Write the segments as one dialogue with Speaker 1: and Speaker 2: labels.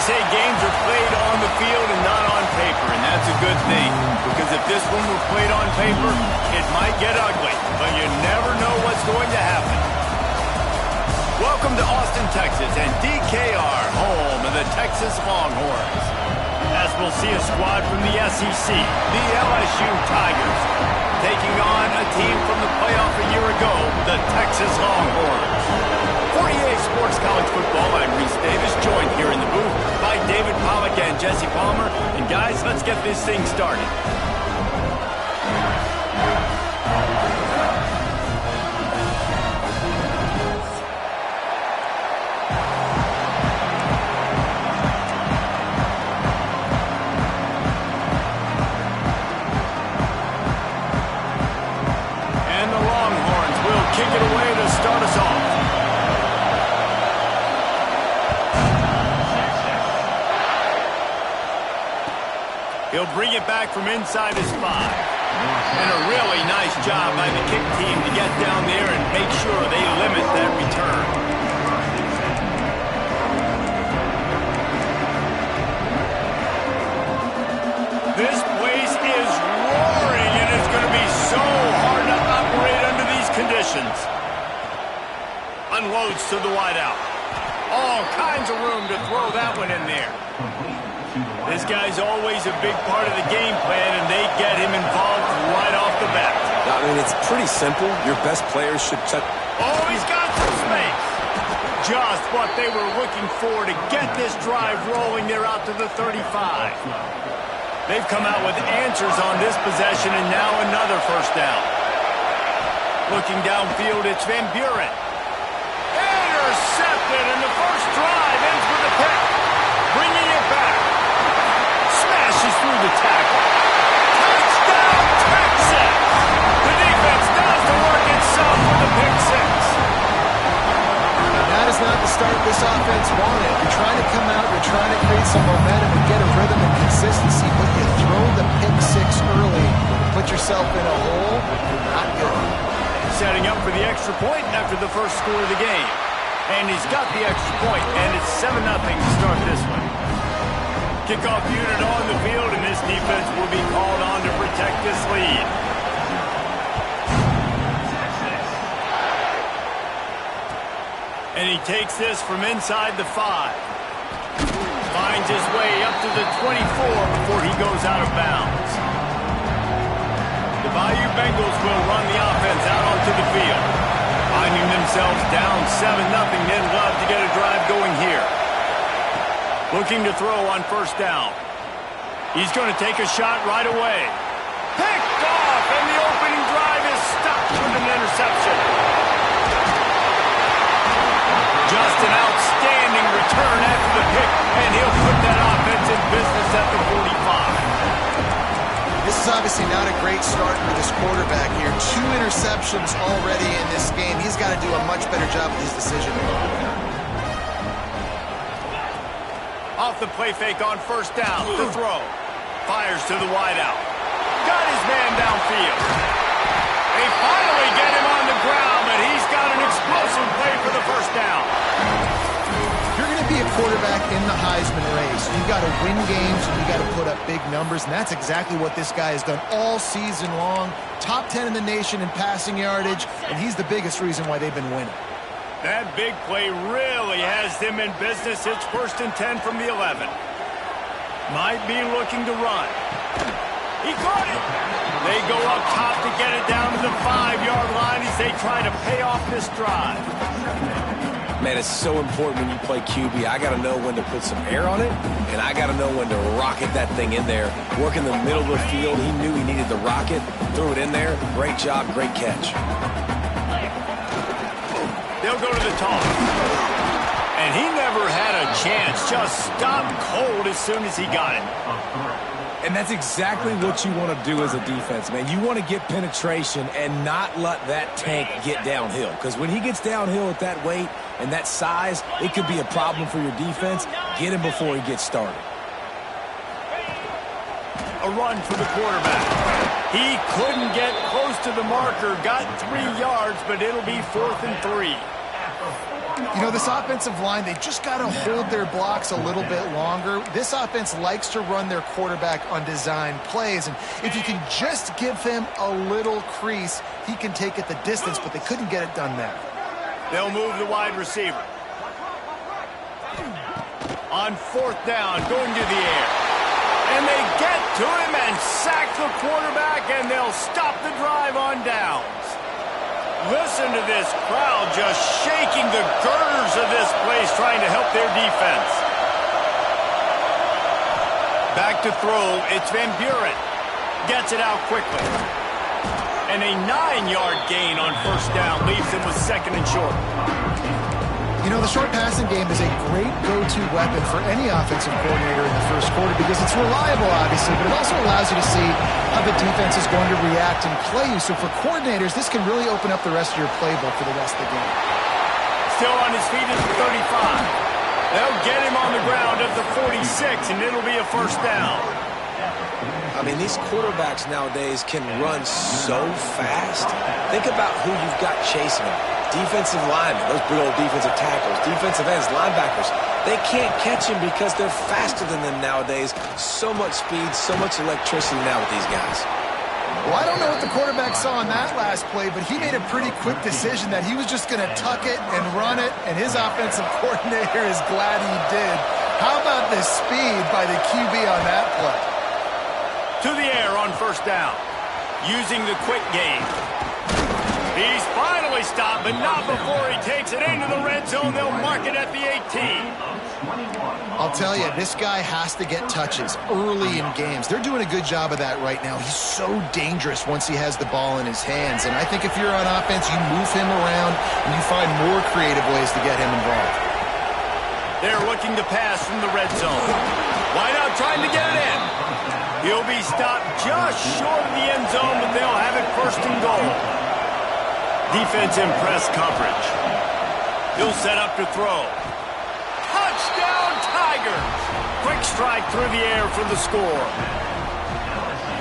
Speaker 1: say games are played on the field and not on paper, and that's a good thing. Because if this one were played on paper, it might get ugly, but you never know what's going to happen. Welcome to Austin, Texas, and DKR, home of the Texas Longhorns. As we'll see a squad from the SEC, the LSU Tigers, taking on a team from the playoff a year ago, the Texas Longhorns. For EA Sports College Football, I'm Reese Davis, joined here in the booth by David Pollack and Jesse Palmer. And guys, let's get this thing started. Kick it away to start us off. He'll bring it back from inside his 5. And a really nice job by the kick team to get down there and make sure they limit that return. This place is roaring, and it's going to be so hard to operate under these conditions. Unloads to the wideout. All kinds of room to throw that one in there. This guy's always a big part of the game plan, and they get him involved right off the bat.
Speaker 2: I mean, it's pretty simple. Your best players should check.
Speaker 1: Oh, he's got some space. Just what they were looking for to get this drive rolling. They're out to the 35. They've come out with answers on this possession, and now another first down. Looking downfield, it's Van Buren. Intercepted, and the first drive ends with a pick. Bringing it back. Smashes through the tackle. Touchdown, Texas! The defense does the work itself with the pick 6.
Speaker 3: And that is not the start this offense wanted. You're trying to come out, you're trying to create some momentum and get a rhythm and consistency, but you throw the pick 6 early, put yourself in a hole, not good.
Speaker 1: Setting up for the extra point after the first score of the game. And he's got the extra point, and it's 7-0 to start this one. Kickoff unit on the field, and this defense will be called on to protect this lead. And he takes this from inside the 5. Finds his way up to the 24 before he goes out of bounds. The Bayou Bengals will run the offense out onto the field. Finding themselves down 7-0, they'd love to get a drive going here. Looking to throw on first down. He's going to take a shot right away. Picked off, and the opening drive is stopped with an interception. Just an outstanding return after the pick, and he'll put that offense in business at the 45.
Speaker 3: This is obviously not a great start for this quarterback here. 2 interceptions already in this game. He's got to do a much better job with his decision.
Speaker 1: Off the play fake on first down. The throw. Fires to the wideout. Got his man downfield. They finally get him on the ground, but he's got an explosive play for the first down.
Speaker 3: You're going to be a quarterback in the Heisman race. You've got to win games, and you've got to put up big numbers, and that's exactly what this guy has done all season long. Top 10 in the nation in passing yardage, and he's the biggest reason why they've been winning.
Speaker 1: That big play really has them in business. It's 1st and 10 from the 11. Might be looking to run. He caught it. They go up top to get it down to the 5-yard line as they try to pay off this drive.
Speaker 2: Man, it's so important when you play QB. I got to know when to put some air on it, and I got to know when to rocket that thing in there. Work in the middle of the field. He knew he needed the rocket. Threw it in there. Great job, great catch.
Speaker 1: They'll go to the toss. And he never had a chance. Just stopped cold as soon as he got it.
Speaker 2: And that's exactly what you want to do as a defense, man. You want to get penetration and not let that tank get downhill. Because when he gets downhill at that weight and that size, it could be a problem for your defense. Get him before he gets started.
Speaker 1: A run for the quarterback. He couldn't get close to the marker. Got 3 yards, but it'll be 4th and 3.
Speaker 3: You know, this offensive line, they just got to hold their blocks a little bit longer. This offense likes to run their quarterback on design plays, and if you can just give him a little crease, he can take it the distance, but they couldn't get it done there.
Speaker 1: They'll move the wide receiver. On fourth down, going to the air. And they get to him and sack the quarterback, and they'll stop the drive on downs. Listen to this crowd just shaking the girders of this place, trying to help their defense. Back to throw, it's Van Buren. Gets it out quickly. And a 9-yard gain on first down leaves him with second and short.
Speaker 3: You know, the short passing game is a great go-to weapon for any offensive coordinator in the first quarter because it's reliable, obviously, but it also allows you to see how the defense is going to react and play you. So for coordinators, this can really open up the rest of your playbook for the rest of the game.
Speaker 1: Still on his feet is the 35. They'll get him on the ground at the 46, and it'll be a first down.
Speaker 2: I mean, these quarterbacks nowadays can run so fast. Think about who you've got chasing them. Defensive linemen, those big old defensive tackles, defensive ends, linebackers. They can't catch him because they're faster than them nowadays. So much speed, so much electricity now with these guys.
Speaker 3: Well, I don't know what the quarterback saw on that last play, but he made a pretty quick decision that he was just going to tuck it and run it, and his offensive coordinator is glad he did. How about the speed by the QB on that play?
Speaker 1: To the air on first down, using the quick game. He's finally stopped, but not before he takes it into the red zone. They'll mark it at the 18.
Speaker 3: I'll tell you, this guy has to get touches early in games. They're doing a good job of that right now. He's so dangerous once he has the ball in his hands. And I think if you're on offense, you move him around and you find more creative ways to get him involved.
Speaker 1: They're looking to pass from the red zone. Wide out trying to get it in. He'll be stopped just short of the end zone, but they'll have it first and goal. Defense in press coverage. He'll set up to throw. Touchdown, Tigers! Quick strike through the air for the score.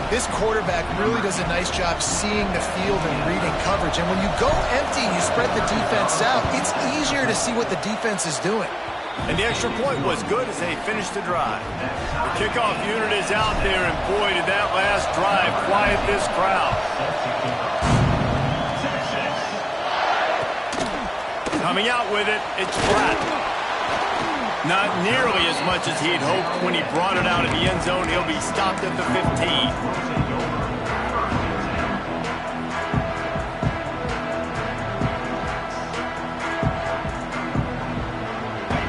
Speaker 3: This quarterback really does a nice job seeing the field and reading coverage. And when you go empty and you spread the defense out, it's easier to see what the defense is doing.
Speaker 1: And the extra point was good as they finished the drive. The kickoff unit is out there, and boy, did that last drive quiet this crowd. Coming out with it, it's flat. Not nearly as much as he'd hoped when he brought it out of the end zone. He'll be stopped at the 15.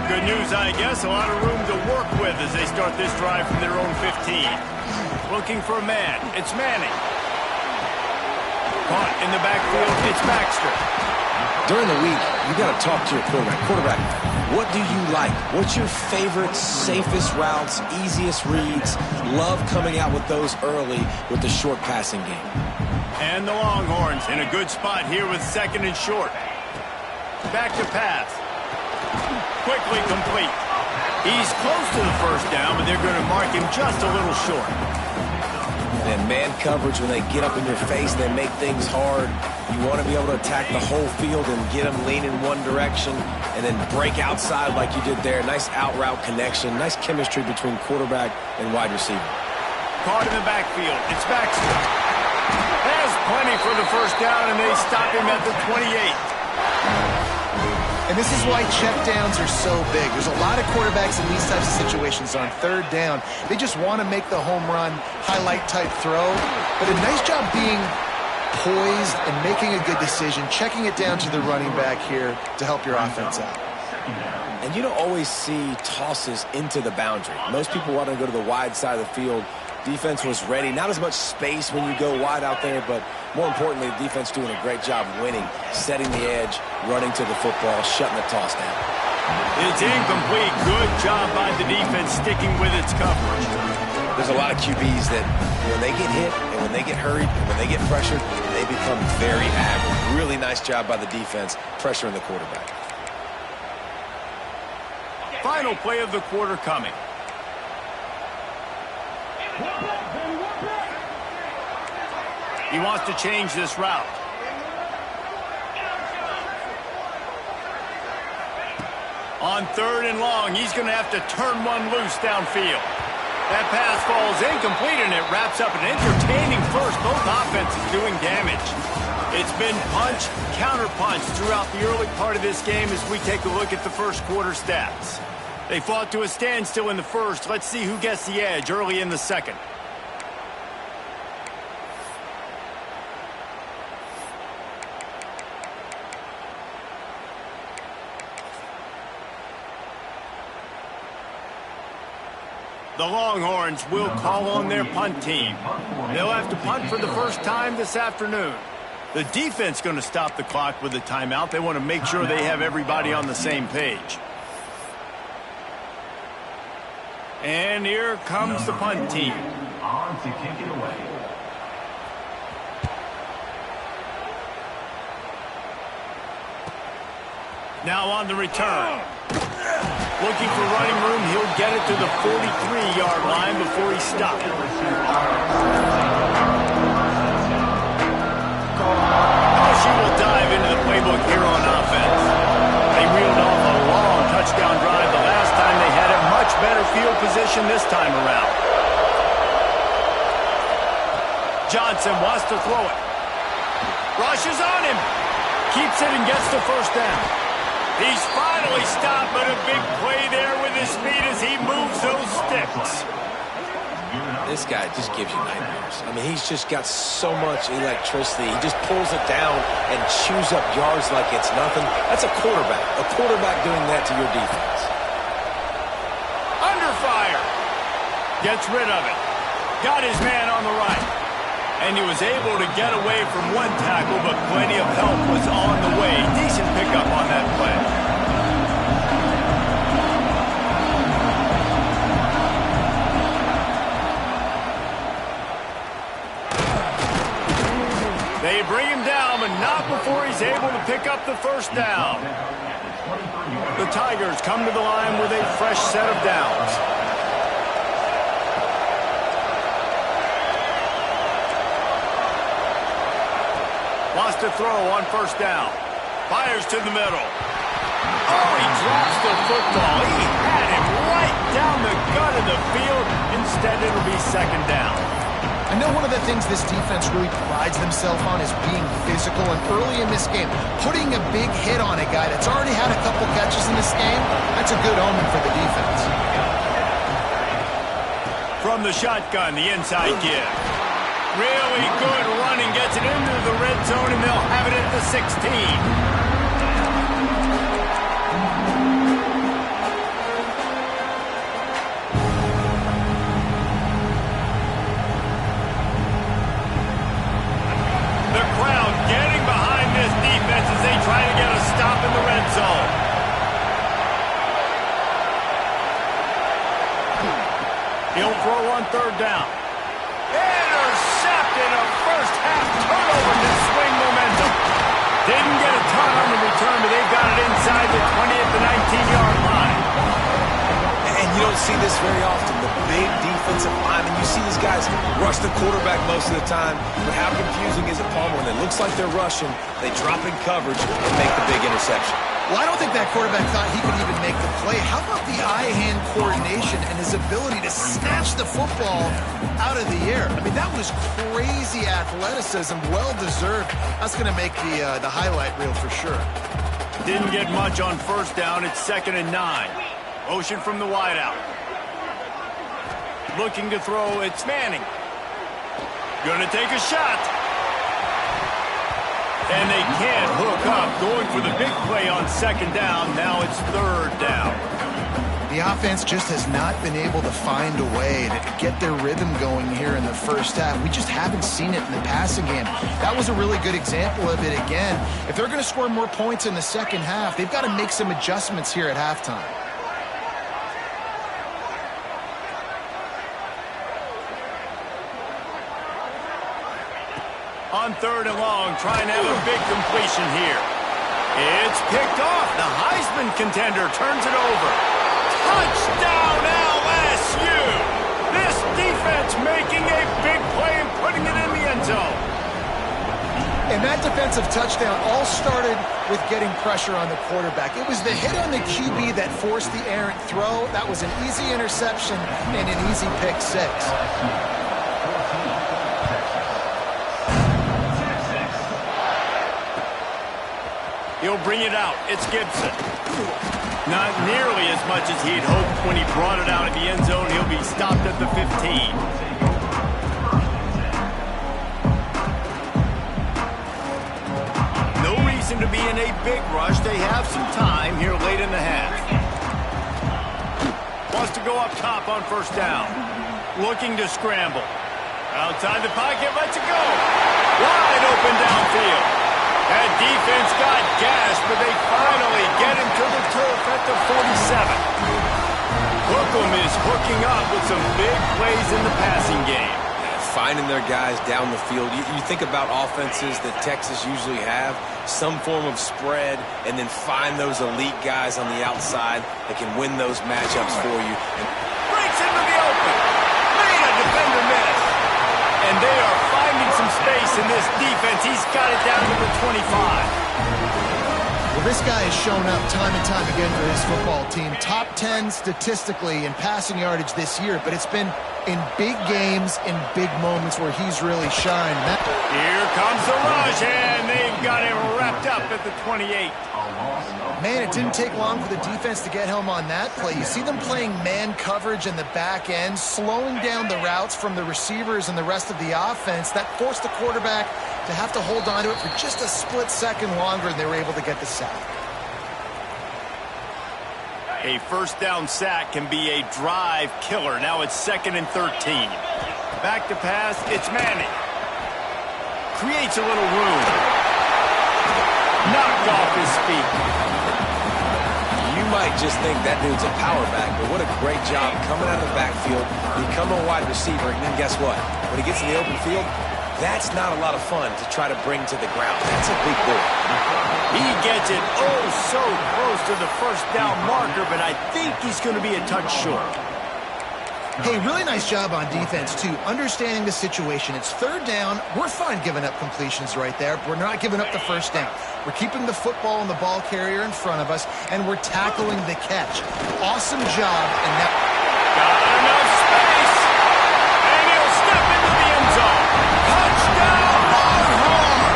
Speaker 1: Good news, I guess. A lot of room to work with as they start this drive from their own 15. Looking for a man. It's Manning. Caught in the backfield. It's Baxter.
Speaker 2: During the week, you got to talk to your quarterback. Quarterback, what do you like? What's your favorite, safest routes, easiest reads? Love coming out with those early with the short passing game.
Speaker 1: And the Longhorns in a good spot here with second and short. Back to pass. Quickly complete. He's close to the first down, but they're going to mark him just a little short.
Speaker 2: And man coverage, when they get up in your face, they make things hard. You want to be able to attack the whole field and get them lean in one direction and then break outside like you did there. Nice out route connection. Nice chemistry between quarterback and wide receiver.
Speaker 1: Caught in the backfield. It's Baxter. Has plenty for the first down, and they stop him at the 28.
Speaker 3: And this is why checkdowns are so big. There's a lot of quarterbacks in these types of situations on third down. They just want to make the home run, highlight-type throw. But a nice job being poised and making a good decision, checking it down to the running back here to help your offense out.
Speaker 2: And you don't always see tosses into the boundary. Most people want to go to the wide side of the field. Defense was ready. Not as much space when you go wide out there, but more importantly, the defense doing a great job winning, setting the edge, running to the football, shutting the toss down.
Speaker 1: It's incomplete. Good job by the defense sticking with its coverage.
Speaker 2: There's a lot of QBs that when they get hit and when they get hurried and when they get pressured, they become very agile. Really nice job by the defense pressuring the quarterback.
Speaker 1: Final play of the quarter coming. He wants to change this route. On 3rd and long, he's going to have to turn one loose downfield. That pass falls incomplete, and it wraps up an entertaining first. Both offenses doing damage. It's been punch, counter-punch throughout the early part of this game as we take a look at the first quarter stats. They fought to a standstill in the first. Let's see who gets the edge early in the second. The Longhorns will call on their punt team. They'll have to punt for the first time this afternoon. The defense going to stop the clock with a timeout. They want to make sure they have everybody on the same page. And here comes the punt team.
Speaker 4: On to kick it away.
Speaker 1: Now on the return. Looking for running room, he'll get it to the 43-yard line before he stopped. She will dive into the playbook here on offense. They reeled off a long touchdown drive the last time. They had a much better field position this time around. Johnson wants to throw it. Rushes on him. Keeps it and gets the first down. He's finally stopped, but a big play there with his speed as he moves those sticks.
Speaker 2: This guy just gives you nightmares. I mean, he's just got so much electricity. He just pulls it down and chews up yards like it's nothing. That's a quarterback. A quarterback doing that to your defense.
Speaker 1: Under fire. Gets rid of it. Got his man on the right. And he was able to get away from one tackle, but plenty of help was on the way. Decent pickup on that play. They bring him down, but not before he's able to pick up the first down. The Tigers come to the line with a fresh set of downs. Wants to throw on first down. Fires to the middle. Oh, he drops the football. He had him right down the gut of the field. Instead, it'll be second down.
Speaker 3: I know one of the things this defense really prides themselves on is being physical, and early in this game, putting a big hit on a guy that's already had a couple catches in this game, that's a good omen for the defense.
Speaker 1: From the shotgun, the inside give. Really good running, gets it into the red zone, and they'll have it at the 16. He'll throw on third down. Intercepted, a first-half turnover to swing momentum. Didn't get a ton on the return, but they've got it inside the 20 at the 19-yard line.
Speaker 2: And you don't see this very often, the big defensive line. And you see these guys rush the quarterback most of the time, but how confusing is it, Palmer? When it looks like they're rushing, they drop in coverage and make the big interception.
Speaker 3: Well, I don't think that quarterback thought he could even make the play. How about the eye-hand coordination and his ability to snatch the football out of the air? I mean, that was crazy athleticism, well-deserved. That's going to make the highlight reel for sure.
Speaker 1: Didn't get much on first down. It's 2nd and 9. Motion from the wideout. Looking to throw. It's Manning. Gonna take a shot. And they can't hook up. Going for the big play on 2nd down. Now it's 3rd down.
Speaker 3: The offense just has not been able to find a way to get their rhythm going here in the first half. We just haven't seen it in the passing game. That was a really good example of it again. If they're going to score more points in the second half, they've got to make some adjustments here at halftime.
Speaker 1: On 3rd and long, trying to have a big completion here. It's picked off. The Heisman contender turns it over. Touchdown, LSU! This defense making a big play and putting it in the end zone.
Speaker 3: And that defensive touchdown all started with getting pressure on the quarterback. It was the hit on the QB that forced the errant throw. That was an easy interception and an easy pick six.
Speaker 1: He'll bring it out. It's Gibson. Not nearly as much as he'd hoped when he brought it out of the end zone. He'll be stopped at the 15. No reason to be in a big rush. They have some time here late in the half. Wants to go up top on first down. Looking to scramble. Outside the pocket, lets it go. Wide open downfield. That defense got gashed, but they finally get him to the turf at the 47. Hookem is hooking up with some big plays in the passing game.
Speaker 2: Finding their guys down the field. You think about offenses that Texas usually have, some form of spread, and then find those elite guys on the outside that can win those matchups for you.
Speaker 1: Breaks into the open. Made a defender miss. And they are finding some space in this defense. He's got it down to the 25.
Speaker 3: Well, this guy has shown up time and time again for his football team. Top 10 statistically in passing yardage this year, but it's been in big games, in big moments where he's really shined.
Speaker 1: Here comes the rush, and they've got him wrapped up at the 28.
Speaker 3: Man, it didn't take long for the defense to get home on that play. You see them playing man coverage in the back end, slowing down the routes from the receivers and the rest of the offense. That forced the quarterback to have to hold on to it for just a split second longer, and they were able to get the sack.
Speaker 1: A first down sack can be a drive killer. Now it's 2nd and 13. Back to pass, it's Manning. Creates a little room. Knocked off his feet.
Speaker 2: You might just think that dude's a power back, but what a great job coming out of the backfield, becoming a wide receiver, and then guess what? When he gets in the open field, that's not a lot of fun to try to bring to the ground. That's a big boy.
Speaker 1: He gets it oh so close to the first down marker, but I think he's going to be a touch short.
Speaker 3: Hey, really nice job on defense, too, understanding the situation. It's 3rd down. We're fine giving up completions right there. We're not giving up the first down. We're keeping the football and the ball carrier in front of us, and we're tackling the catch. Awesome job. And that
Speaker 1: got enough space, and he'll step into the end zone. Touchdown, Longhorn!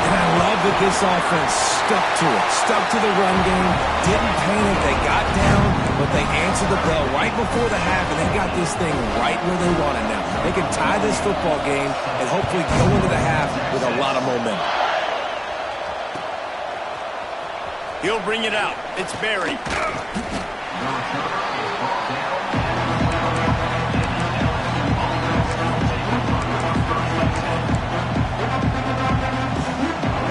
Speaker 2: And I love that this offense stuck to it, stuck to the run game, didn't panic. They got down, but they answered the bell right before the half, and they got this thing right where they want it now. They can tie this football game and hopefully go into the half with a lot of momentum.
Speaker 1: He'll bring it out. It's Barry.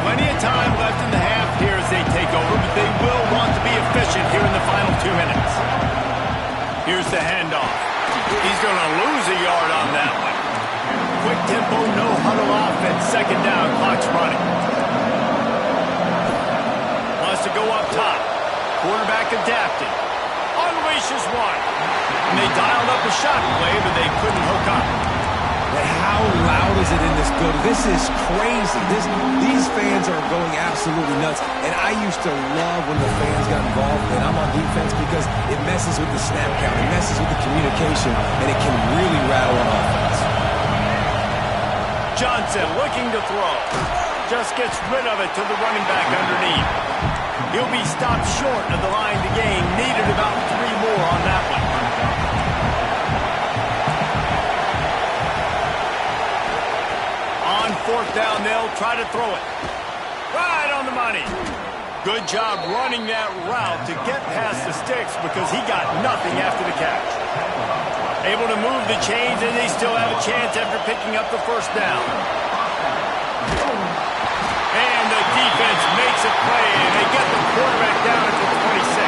Speaker 1: Plenty of time left in the half here as they take over, but they will want to be efficient here in the final 2 minutes. Here's the handoff. He's going to lose a yard on that one. Quick tempo, no huddle offense. 2nd down, clock's running. Wants to go up top. Quarterback adapted. Unleashes one. And they dialed up a shot play, but they couldn't hook up.
Speaker 2: And how loud is it in this building? This is crazy. These fans are going absolutely nuts. And I used to love when the fans got involved, and I'm on defense because it messes with the snap count. It messes with the communication, and it can really rattle an offense.
Speaker 1: Johnson looking to throw. Just gets rid of it to the running back underneath. He'll be stopped short of the line to gain. Needed about 3 more on that one. On 4th down, they'll try to throw it. Right on the money. Good job running that route to get past the sticks because he got nothing after the catch. Able to move the chains, and they still have a chance after picking up the first down. And the defense makes a play, and they get the quarterback down at the 26.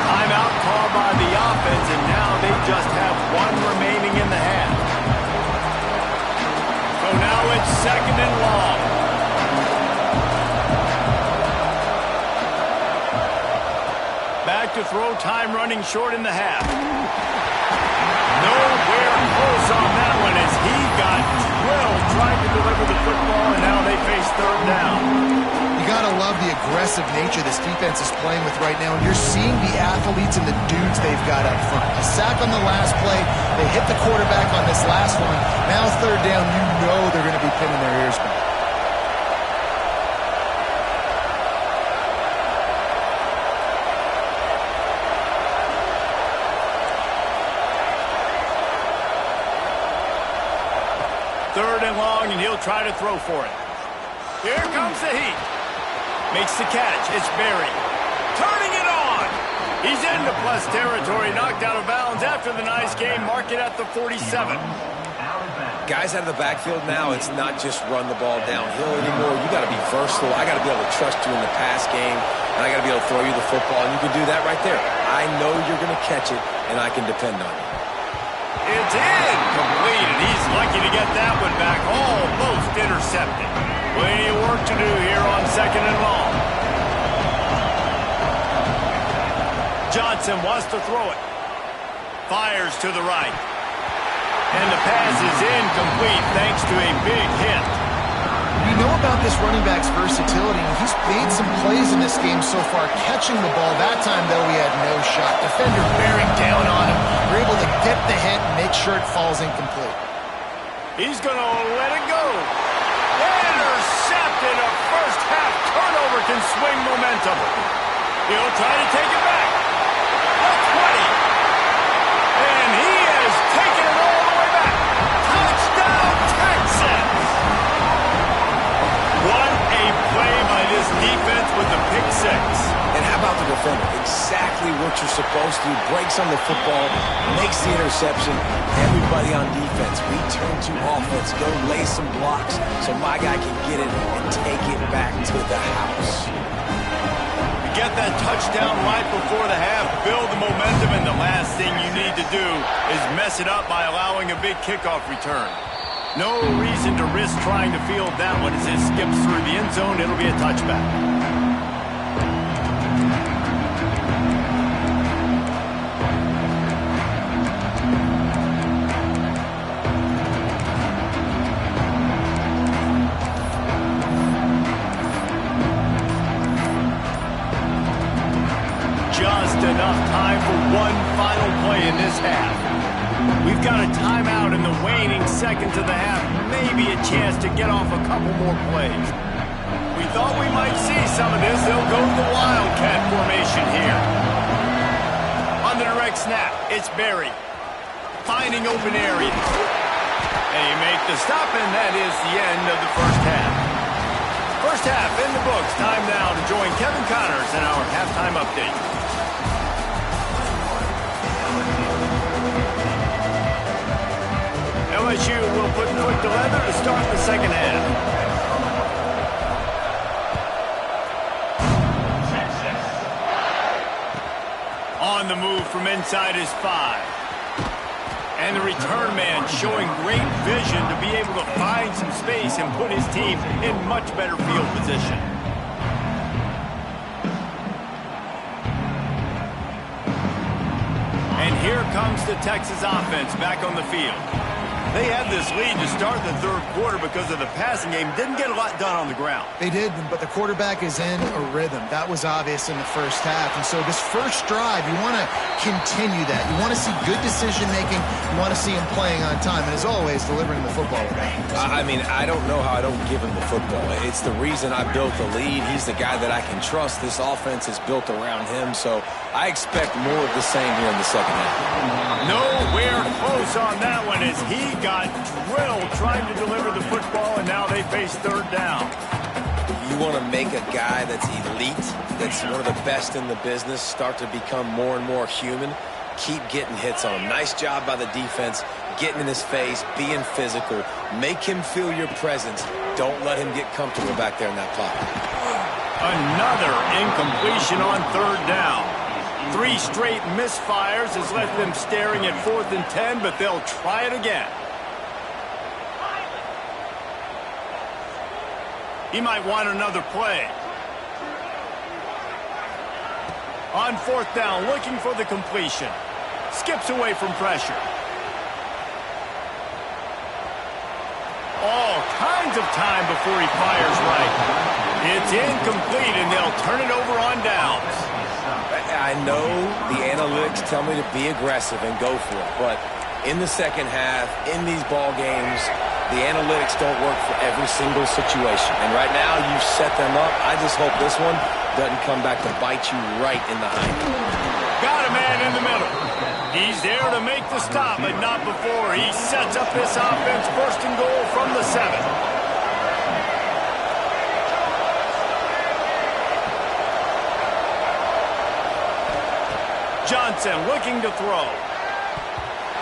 Speaker 1: Timeout called by the offense, and now they just have 1 remaining in the half. So now it's 2nd and long. Back to throw, time running short in the half. Nowhere close on that one as he got drilled trying to deliver the football, and now they face third down.
Speaker 3: You got to love the aggressive nature this defense is playing with right now, and you're seeing the athletes and the dudes they've got up front. A sack on the last play. They hit the quarterback on this last one. Now third down, you know they're going to be pinning their ears back.
Speaker 1: Third and long, and he'll try to throw for it. Here comes the heat. Makes the catch. It's Berry. Turning it on. He's into plus territory. Knocked out of bounds after the nice game. Mark it at the 47.
Speaker 2: Guys out of the backfield now, it's not just run the ball downhill anymore. You got to be versatile. I got to be able to trust you in the pass game, and I got to be able to throw you the football, and you can do that right there. I know you're going to catch it, and I can depend on you.
Speaker 1: It's incomplete, and he's lucky to get that one back. Almost intercepted. Plenty of work to do here on second and long. Johnson wants to throw it. Fires to the right. And the pass is incomplete thanks to a big hit.
Speaker 3: We know about this running back's versatility, and he's made some plays in this game so far, catching the ball. That time, though, he had no shot. Defender bearing down on him. We're able to get the hit and make sure it falls incomplete.
Speaker 1: He's going to let it go. Intercepted. A first-half turnover can swing momentum. He'll try to take it back. The 20. And he has taken it all the way back. Touchdown, Texans. What a play by this defense with the pick six.
Speaker 2: And how about the defender? Exactly what you're supposed to do. Breaks on the football, makes the interception. Everybody on defense, we turn to offense. Go lay some blocks so my guy can get it and take it back to the house.
Speaker 1: Get that touchdown right before the half, build the momentum, and the last thing you need to do is mess it up by allowing a big kickoff return. No reason to risk trying to field that one as it skips through the end zone. It'll be a touchback. Just enough time for one final play in this half. We've got a timeout in the waning seconds of the half. Maybe a chance to get off a couple more plays. We thought we might see some of this. They'll go to the Wildcat formation here. On the direct snap, it's Berry. Finding open areas. And he makes the stop, and that is the end of the first half. First half in the books. Time now to join Kevin Connors in our halftime update. LSU will put foot to leather to start the second half. On the move from inside his 5. And the return man showing great vision to be able to find some space and put his team in much better field position. And here comes the Texas offense back on the field. They had this lead to start the third quarter because of the passing game. Didn't get a lot done on the ground.
Speaker 3: They did, but the quarterback is in a rhythm. That was obvious in the first half. And so this first drive, you want to continue that. You want to see good decision-making. You want to see him playing on time. And as always, delivering the football with accuracy.
Speaker 2: I mean, I don't know how I don't give him the football. It's the reason I built the lead. He's the guy that I can trust. This offense is built around him. So I expect more of the same here in the second half.
Speaker 1: Nowhere close on that one as he got drilled trying to deliver the football, and now they face third down.
Speaker 2: You want to make a guy that's elite, that's one of the best in the business, start to become more and more human. Keep getting hits on him. Nice job by the defense, getting in his face, being physical. Make him feel your presence. Don't let him get comfortable back there in that pocket.
Speaker 1: Another incompletion on third down. 3 straight misfires has left them staring at 4th and 10, but they'll try it again. He might want another play. On 4th down, looking for the completion. Skips away from pressure. all kinds of time before he fires right. It's incomplete, and they'll turn it over on downs.
Speaker 2: I know the analytics tell me to be aggressive and go for it, but in the second half, in these ball games, the analytics don't work for every single situation. And right now, you've set them up. I just hope this one doesn't come back to bite you right in the hind.
Speaker 1: Got a man in the middle. He's there to make the stop, but not before. He sets up this offense first and goal from the 7. Johnson looking to throw.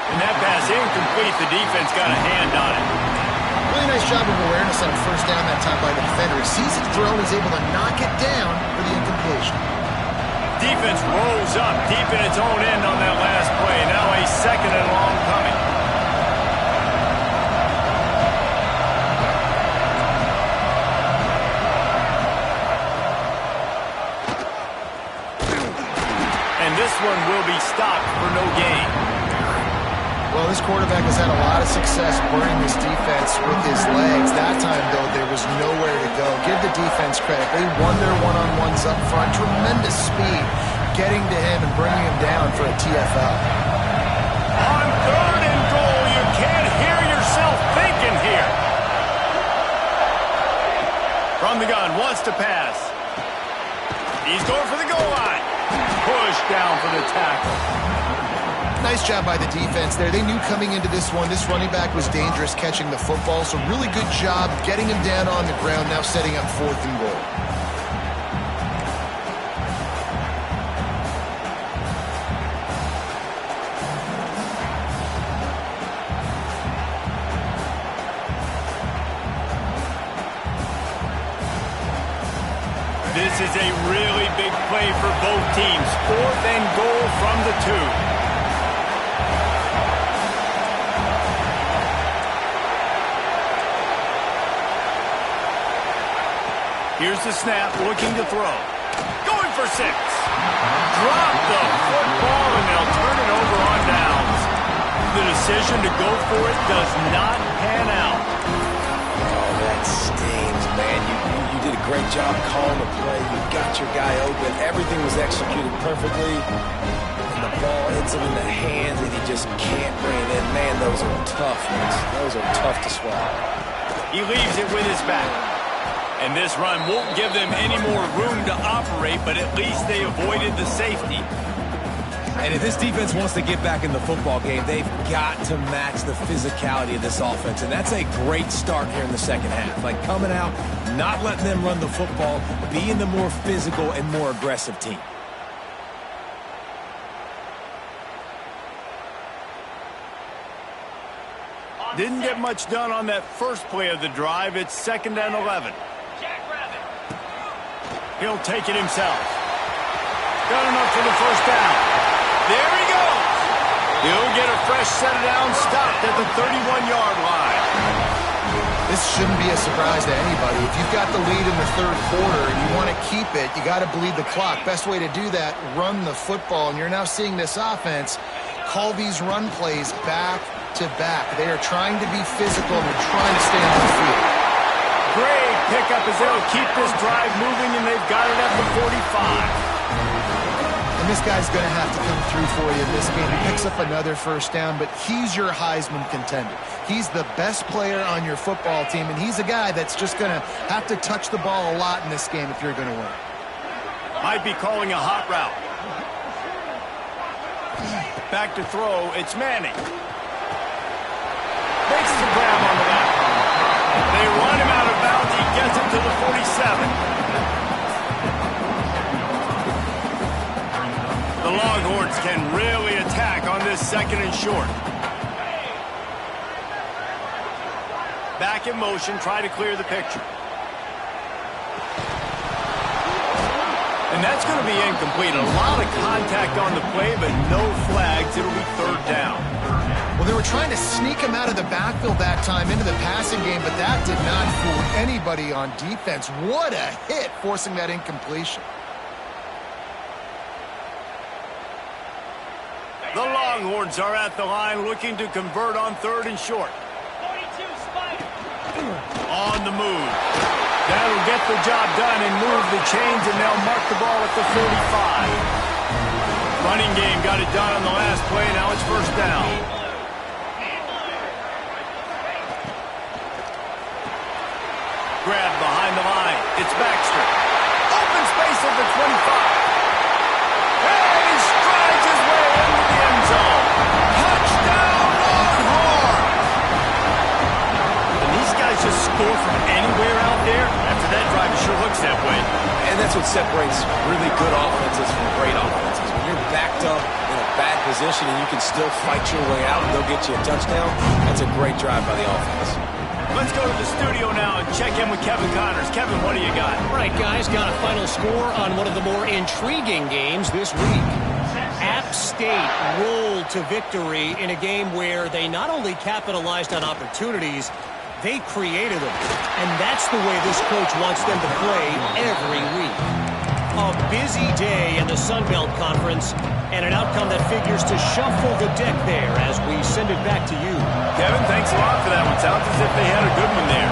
Speaker 1: And that pass incomplete. The defense got a hand on it.
Speaker 3: Really nice job of awareness on first down that time by the defender. He sees it throw, he's able to knock it down for the incompletion.
Speaker 1: Defense rolls up deep in its own end on that last play. Now a second and long coming. And this one will be stopped for no gain.
Speaker 3: Well, this quarterback has had a lot of success burning this defense with his legs. That time, though, there was nowhere to go. Give the defense credit. They won their one-on-ones up front. Tremendous speed getting to him and bringing him down for a TFL.
Speaker 1: On third and goal, you can't hear yourself thinking here. From the gun, wants to pass. He's going for the goal line. Push down for the tackle.
Speaker 3: Nice job by the defense there. They knew coming into this one, this running back was dangerous catching the football, so really good job getting him down on the ground, now setting up fourth and goal.
Speaker 1: This is a really big play for both teams. Fourth and goal from the 2. Here's the snap, looking to throw. Going for 6. Drop the football, and they'll turn it over on downs. The decision to go for it does not pan out.
Speaker 2: Oh, that stings, man. You did a great job calling the play. You got your guy open. Everything was executed perfectly. And the ball hits him in the hands, and he just can't bring it in. Man, those are tough. Those are tough to swallow.
Speaker 1: He leaves it with his back. And this run won't give them any more room to operate, but at least they avoided the safety.
Speaker 2: And if this defense wants to get back in the football game, they've got to match the physicality of this offense. And that's a great start here in the second half. Like coming out, not letting them run the football, being the more physical and more aggressive team.
Speaker 1: Didn't get much done on that first play of the drive. It's 2nd and 11. He'll take it himself. Got enough for the first down. There he goes. He'll get a fresh set of downs stopped at the 31-yard line.
Speaker 3: This shouldn't be a surprise to anybody. If you've got the lead in the third quarter and you want to keep it, you got to bleed the clock. Best way to do that, run the football. And you're now seeing this offense call these run plays back to back. They are trying to be physical and they're trying to stay on the field.
Speaker 1: Great pickup as they'll keep this drive moving, and they've got it at the 45.
Speaker 3: And this guy's going to have to come through for you in this game. He picks up another first down, but he's your Heisman contender. He's the best player on your football team, and he's a guy that's just going to have to touch the ball a lot in this game if you're going to win.
Speaker 1: Might be calling a hot route. Back to throw, it's Manning. Makes the grab on the back. They run him out of bounds. He gets it to the 47. The Longhorns can really attack on this 2nd and short. Back in motion, try to clear the picture. And that's going to be incomplete. A lot of contact on the play, but no flags. It'll be 3rd down.
Speaker 3: Well, they were trying to sneak him out of the backfield that time into the passing game, but that did not fool anybody on defense. What a hit, forcing that incompletion.
Speaker 1: The Longhorns are at the line looking to convert on 3rd and short. On the move. That'll get the job done and move the chains, and they'll mark the ball at the 35. Running game got it done on the last play. Now it's first down. Grab behind the line. It's Baxter. Open space at the 25. And he strides his way into the end zone. Touchdown, Longhorn! And these guys just score from anywhere out there. After that drive, it sure looks that way.
Speaker 2: And that's what separates really good offenses from great offenses. When you're backed up in a bad position and you can still fight your way out and they'll get you a touchdown, that's a great drive by the offense.
Speaker 1: Let's go to the studio now and check in with Kevin Connors. Kevin, what do you got?
Speaker 5: All right, guys, got a final score on one of the more intriguing games this week. App State rolled to victory in a game where they not only capitalized on opportunities, they created them. And that's the way this coach wants them to play every week. A busy day in the Sun Belt Conference, and an outcome that figures to shuffle the deck there as we send it back to you.
Speaker 1: Kevin, thanks a lot for that one. Sounds as if they had a good one there.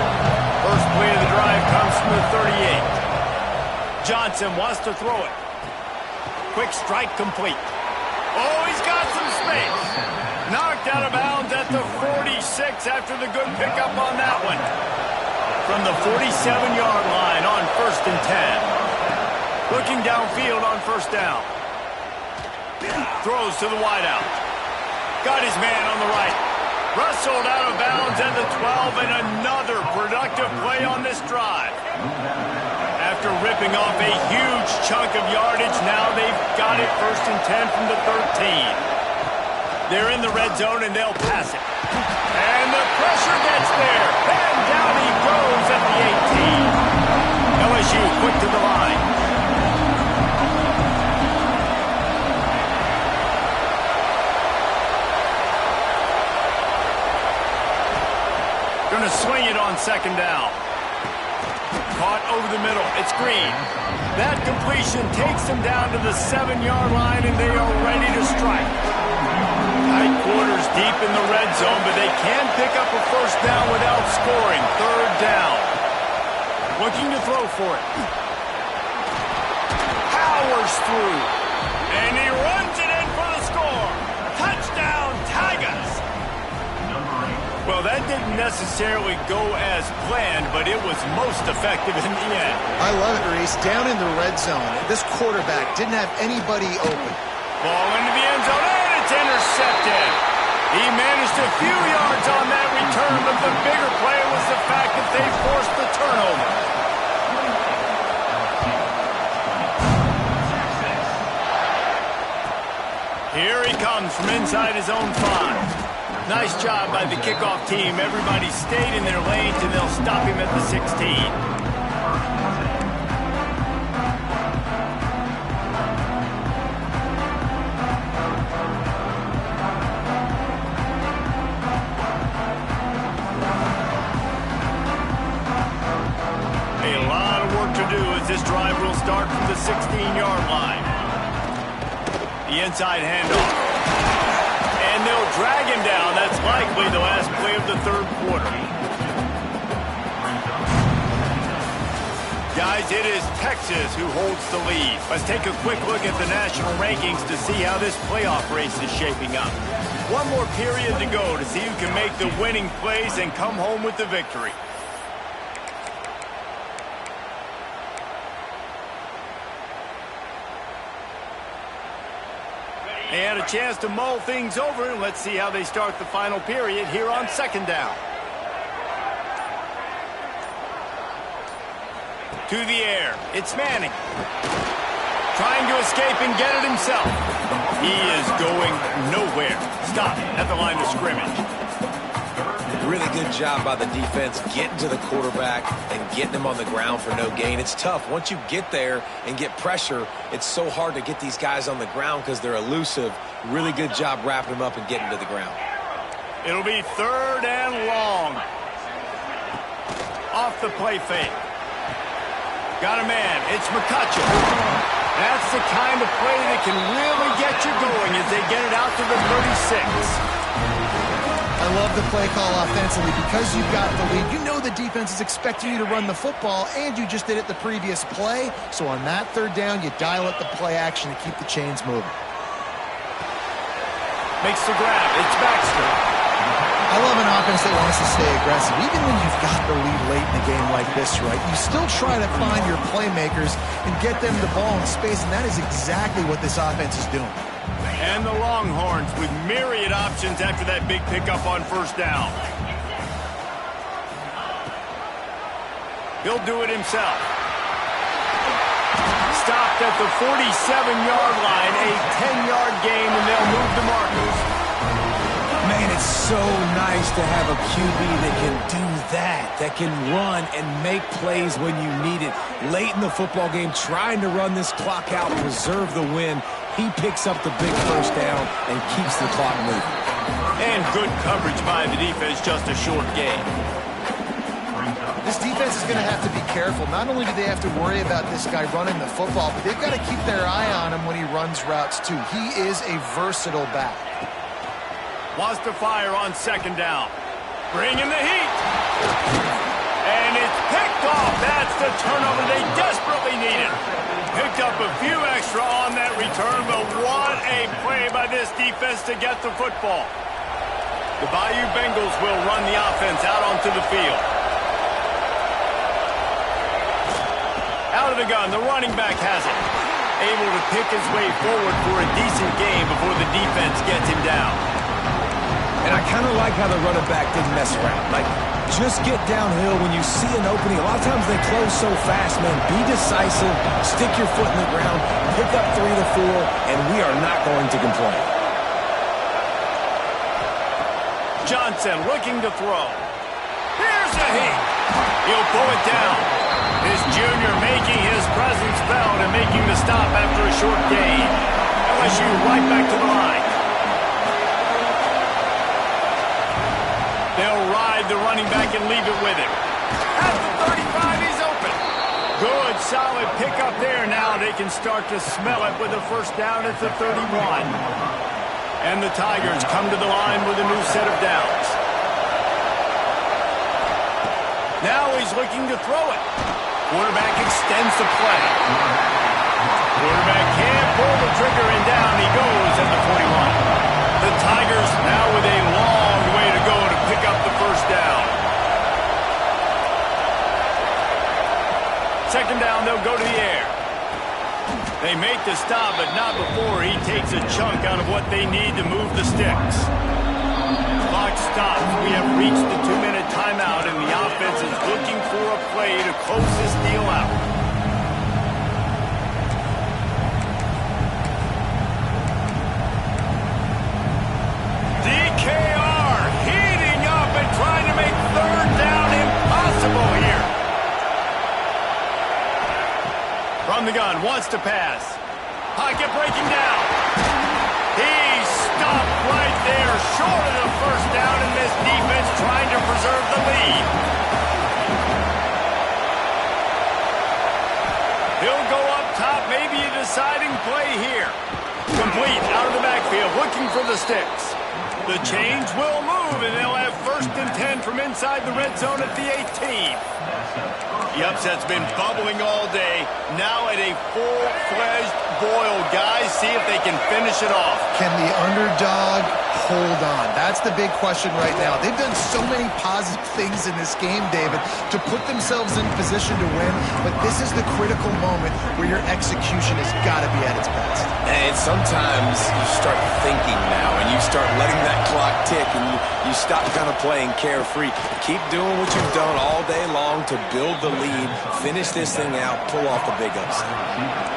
Speaker 1: First play of the drive comes from the 38. Johnson wants to throw it. Quick strike complete. Oh, he's got some space. Knocked out of bounds at the 46 after the good pickup on that one. From the 47-yard line on 1st and 10. Looking downfield on first down. Throws to the wideout. Got his man on the right. Wrestled out of bounds at the 12, and another productive play on this drive. After ripping off a huge chunk of yardage, now they've got it 1st and 10 from the 13. They're in the red zone, and they'll pass it. And the pressure gets there. And down he goes at the 18. LSU quick to the line. Going to swing it on 2nd down. Caught over the middle. It's Green. That completion takes them down to the 7-yard line, and they are ready to strike. Tight quarters deep in the red zone, but they can pick up a first down without scoring. 3rd down. Looking to throw for it. Powers through. And he runs it in for the score. Touchdown, Tigers. Well, that didn't necessarily go as planned, but it was most effective in the end.
Speaker 3: I love it, Reese. Down in the red zone, this quarterback didn't have anybody open.
Speaker 1: Ball into the end zone, and it's intercepted. He managed a few yards on that return, but the bigger play was the fact that they forced the turnover. Here he comes from inside his own 5. Nice job by the kickoff team. Everybody stayed in their lanes, and they'll stop him at the 16. A lot of work to do as this drive will start from the 16-yard line. The inside handoff. And they'll drag him down. That's likely the last play of the 3rd quarter. Guys, it is Texas who holds the lead. Let's take a quick look at the national rankings to see how this playoff race is shaping up. One more period to go to see who can make the winning plays and come home with the victory. They had a chance to mull things over, and let's see how they start the final period here on 2nd down. To the air. It's Manning. Trying to escape and get it himself. He is going nowhere. Stop at the line of scrimmage.
Speaker 2: Really good job by the defense getting to the quarterback and getting him on the ground for no gain. It's tough. Once you get there and get pressure, it's so hard to get these guys on the ground because they're elusive. Really good job wrapping them up and getting to the ground.
Speaker 1: It'll be 3rd and long. Off the play fake. Got a man. It's McCutcheon. That's the kind of play that can really get you going as they get it out to the 36.
Speaker 3: I I love the play call offensively. Because you've got the lead, you know the defense is expecting you to run the football, and you just did it the previous play. So on that third down, you dial up the play action to keep the chains moving.
Speaker 1: Makes the grab. It's Baxter.
Speaker 3: I love an offense that wants to stay aggressive. Even when you've got the lead late in a game like this, right, you still try to find your playmakers and get them the ball in space, and that is exactly what this offense is doing.
Speaker 1: And the Longhorns with myriad options after that big pickup on first down. He'll do it himself. Stopped at the 47-yard line, a 10-yard gain, and they'll move the markers.
Speaker 2: Man, it's so nice to have a QB that can do that can run and make plays when you need it. Late in the football game, trying to run this clock out, preserve the win. He picks up the big first down and keeps the clock moving.
Speaker 1: And good coverage by the defense, just a short game.
Speaker 3: This defense is going to have to be careful. Not only do they have to worry about this guy running the football, but they've got to keep their eye on him when he runs routes too. He is a versatile back.
Speaker 1: Wants to fire on second down. Bring in the heat. And it's picked off. That's the turnover they desperately needed. Picked up a few extra on that return, but what a play by this defense to get the football. The Bayou Bengals will run the offense out onto the field. Out of the gun, the running back has it. Able to pick his way forward for a decent gain before the defense gets him down.
Speaker 2: And I kind of like how the running back didn't mess around. Like, just get downhill when you see an opening. A lot of times they close so fast, man. Be decisive, stick your foot in the ground, pick up 3 to 4, and we are not going to complain.
Speaker 1: Johnson looking to throw. Here's a hit. He'll pull it down. This junior making his presence felt and making the stop after a short gain. LSU right back to the line. They'll ride the running back and leave it with him. At the 35, he's open. Good, solid pickup there. Now they can start to smell it with a first down at the 31. And the Tigers come to the line with a new set of downs. Now he's looking to throw it. Quarterback extends the play. Quarterback can't pull the trigger and down he goes at the 41. The Tigers now with a long way to go to pick up the first down. Second down, they'll go to the air. They make the stop, but not before he takes a chunk out of what they need to move the sticks. Clock stops. We have reached the 2-minute timeout, and the offense is looking for a play to close this deal out. DKR heating up and trying to make third down impossible here. From the gun, wants to pass. Pocket breaking down. He's stopped right there, short of the first down, and this defense trying to preserve the lead. He'll go up top, maybe a deciding play here. Complete, out of the backfield, looking for the sticks. The chains will move, and they'll have first and 10 from inside the red zone at the 18. The upset's been bubbling all day. Now at a full-fledged boil. Guys, see if they can finish it off.
Speaker 3: Can the underdog hold on? That's the big question right now. They've done so many positive things in this game, David, to put themselves in position to win, but this is the critical moment where your execution has got to be at its best.
Speaker 2: And sometimes you start thinking now, and you start letting that clock tick, and you stop kind of playing carefree. Keep doing what you've done all day long to build the lead, finish this thing out, pull off the big upset.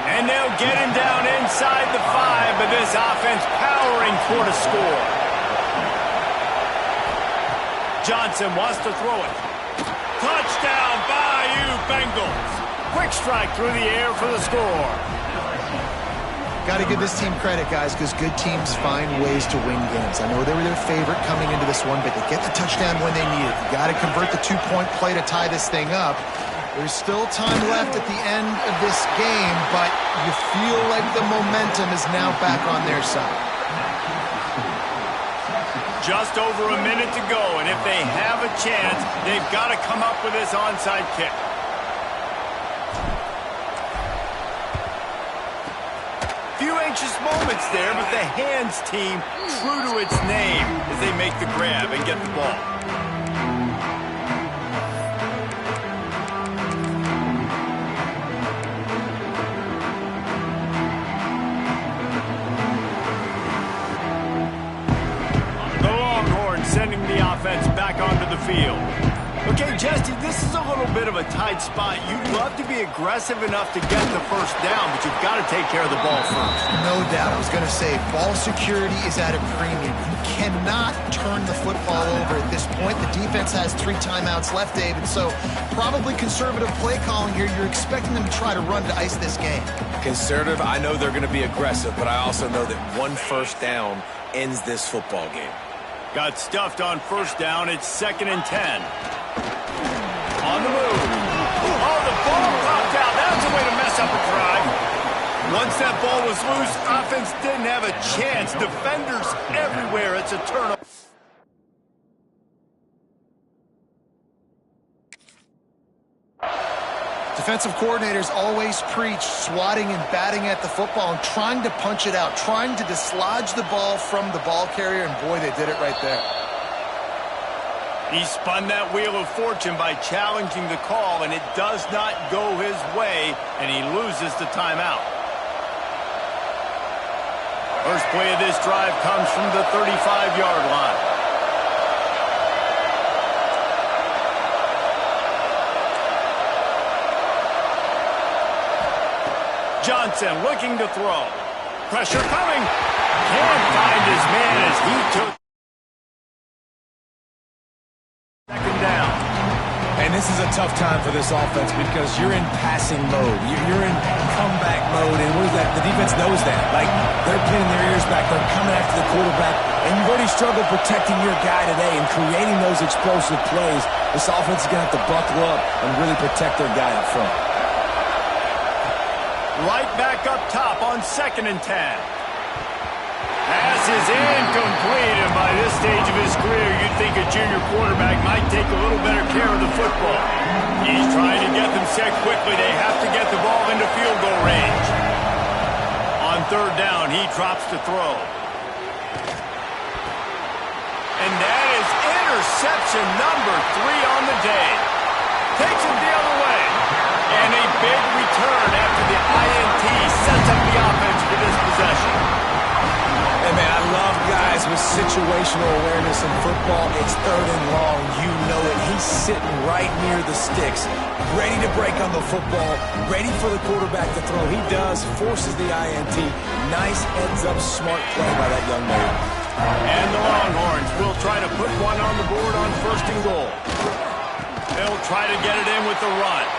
Speaker 1: And they'll get him down inside the 5, but this offense powering toward a score. Johnson wants to throw it. Touchdown, Bayou Bengals. Quick strike through the air for the score.
Speaker 3: Got to give this team credit, guys, because good teams find ways to win games. I know they were their favorite coming into this one, but they get the touchdown when they need it. You got to convert the 2-point play to tie this thing up. There's still time left at the end of this game, but you feel like the momentum is now back on their side.
Speaker 1: Just over a minute to go, and if they have a chance, they've got to come up with this onside kick. Few anxious moments there, but the hands team true to its name as they make the grab and get the ball. Sending the offense back onto the field. Okay, Jesse, this is a little bit of a tight spot. You'd love to be aggressive enough to get the first down, but you've got to take care of the ball first.
Speaker 3: No doubt. I was going to say, ball security is at a premium. You cannot turn the football over at this point. The defense has 3 timeouts left, David, so probably conservative play calling here. You're expecting them to try to run to ice this game.
Speaker 2: Conservative, I know they're going to be aggressive, but I also know that one first down ends this football game.
Speaker 1: Got stuffed on first down. It's 2nd and 10. On the move. Oh, the ball popped out. That's a way to mess up a drive. Once that ball was loose, offense didn't have a chance. Defenders everywhere. It's a turnover.
Speaker 3: Defensive coordinators always preach swatting and batting at the football and trying to punch it out, trying to dislodge the ball from the ball carrier, and boy, they did it right there.
Speaker 1: He spun that wheel of fortune by challenging the call, and it does not go his way, and he loses the timeout. First play of this drive comes from the 35-yard line. Johnson looking to throw. Pressure coming. Can't find his man as he took. 2nd down.
Speaker 2: And this is a tough time for this offense because you're in passing mode. You're in comeback mode, and what is that? The defense knows that. Like, they're pinning their ears back. They're coming after the quarterback, and you've already struggled protecting your guy today and creating those explosive plays. This offense is going to have to buckle up and really protect their guy up front.
Speaker 1: Right back up top on 2nd and 10. Pass is incomplete, and by this stage of his career, you'd think a junior quarterback might take a little better care of the football. He's trying to get them set quickly. They have to get the ball into field goal range. On 3rd down, he drops to throw. And that is interception number 3 on the day. Takes it the other way. And a big return after the INT sets up the offense for this possession.
Speaker 2: Hey, man, I love guys with situational awareness in football. It's 3rd and long. You know it. He's sitting right near the sticks, ready to break on the football, ready for the quarterback to throw. He does, forces the INT. Nice heads-up, smart play by that young man.
Speaker 1: And the Longhorns will try to put one on the board on 1st and goal. They'll try to get it in with the run.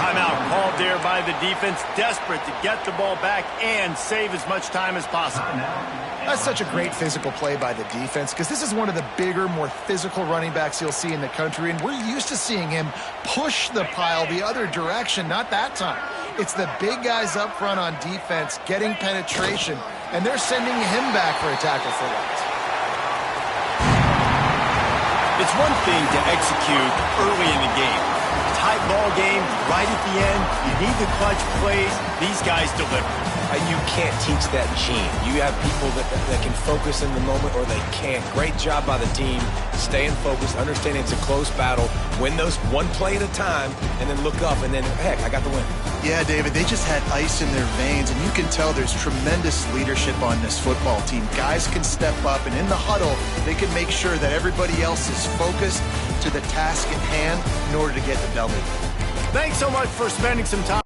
Speaker 1: Timeout called there by the defense, desperate to get the ball back and save as much time as possible.
Speaker 3: That's such a great physical play by the defense because this is one of the bigger, more physical running backs you'll see in the country, and we're used to seeing him push the pile the other direction. Not that time. It's the big guys up front on defense getting penetration, and they're sending him back for a tackle for loss.
Speaker 1: It's one thing to execute early in the game. Tight ball game, right at the end, you need the clutch plays. These guys deliver.
Speaker 2: You can't teach that gene. You have people that can focus in the moment or they can't. Great job by the team, staying focused, understanding it's a close battle, win those one play at a time, and then look up, and then, heck, I got the win.
Speaker 3: Yeah, David, they just had ice in their veins, and you can tell there's tremendous leadership on this football team. Guys can step up, and in the huddle, they can make sure that everybody else is focused to the task at hand in order to get the W.
Speaker 1: Thanks so much for spending some time.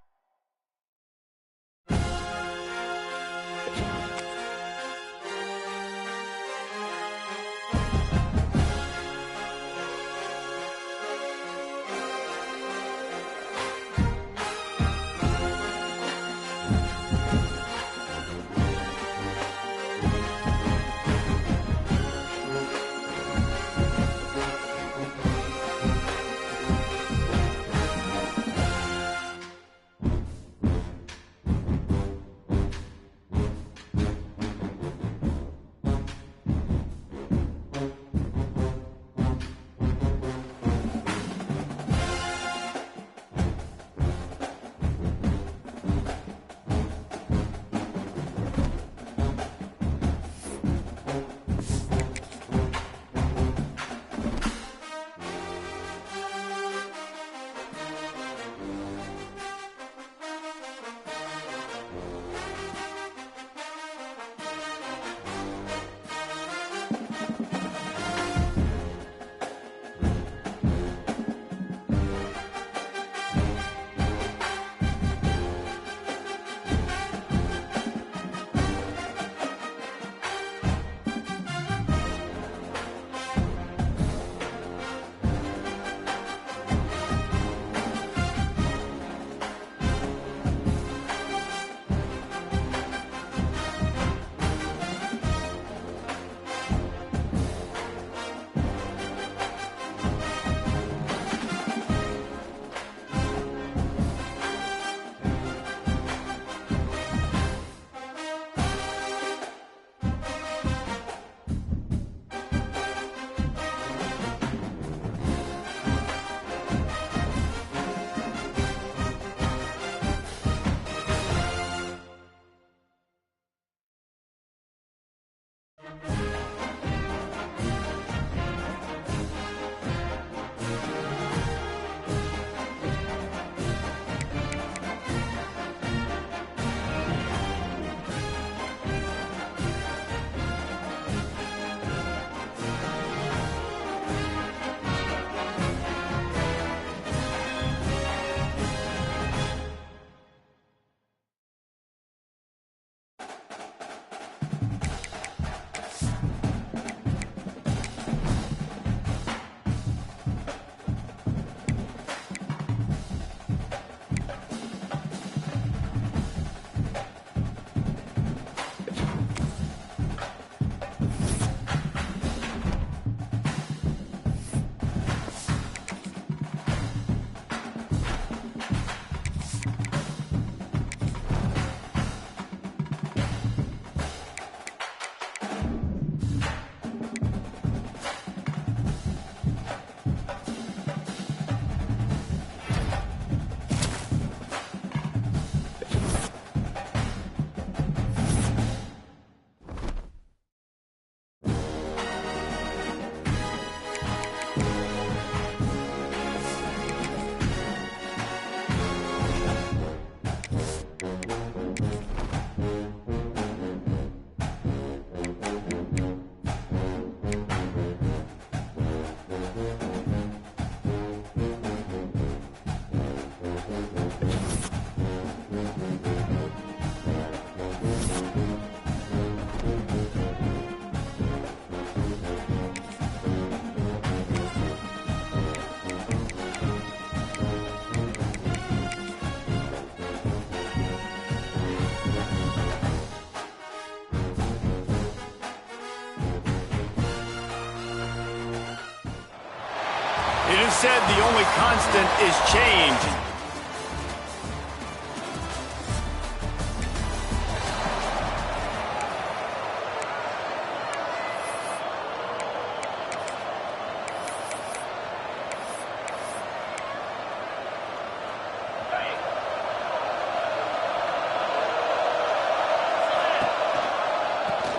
Speaker 1: You just said the only constant is change.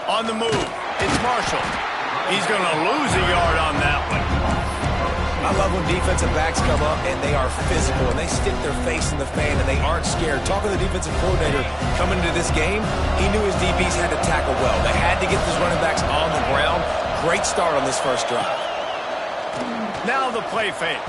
Speaker 1: On the move, it's Marshall. He's going to lose a yard on that one.
Speaker 2: I love when defensive backs come up and they are physical and they stick their face in the fan and they aren't scared. Talking to the defensive coordinator coming into this game, he knew his DBs had to tackle well. They had to get these running backs on the ground. Great start on this first drive.
Speaker 1: Now the play fake.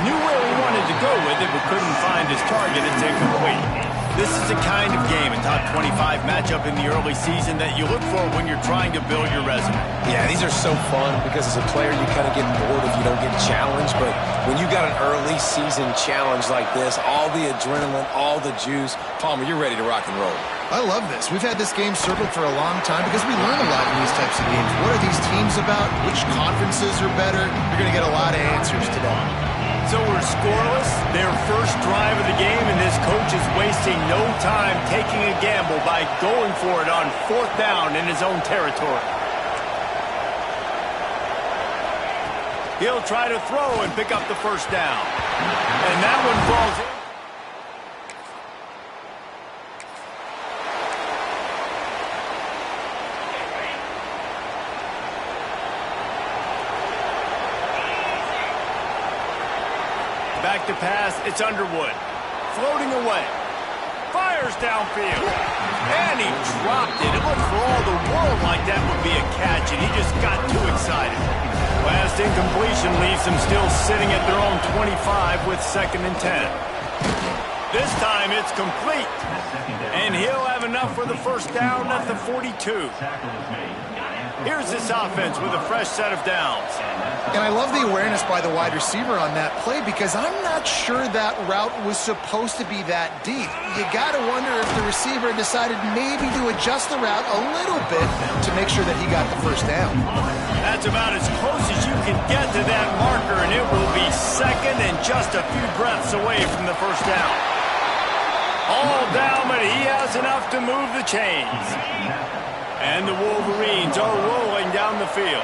Speaker 1: Knew where he wanted to go with it, but couldn't find his target. It's incomplete. This is the kind of game, a top 25 matchup in the early season that you look for when you're trying to build your resume.
Speaker 2: Yeah, these are so fun because as a player you kind of get bored if you don't get challenged, but when you got an early season challenge like this, all the adrenaline, all the juice, Palmer, you're ready to rock and roll.
Speaker 3: I love this. We've had this game circled for a long time because we learn a lot in these types of games. What are these teams about? Which conferences are better? You're going to get a lot of answers today.
Speaker 1: So we're scoreless, their first drive of the game, and this coach is wasting no time taking a gamble by going for it on 4th down in his own territory. He'll try to throw and pick up the first down. And that one falls in. Back to pass, it's Underwood. Floating away. Fires downfield. And he dropped it. It looked for all the world like that would be a catch, and he just got too excited. Last incompletion leaves them still sitting at their own 25 with 2nd and 10. This time it's complete. And he'll have enough for the first down at the 42. Here's this offense with a fresh set of downs.
Speaker 3: And I love the awareness by the wide receiver on that play because I'm not sure that route was supposed to be that deep. You got to wonder if the receiver decided maybe to adjust the route a little bit to make sure that he got the first down.
Speaker 1: That's about as close as you can get to that marker, and it will be 2nd and just a few breaths away from the first down. All down, but he has enough to move the chains. And the Wolverines are rolling down the field.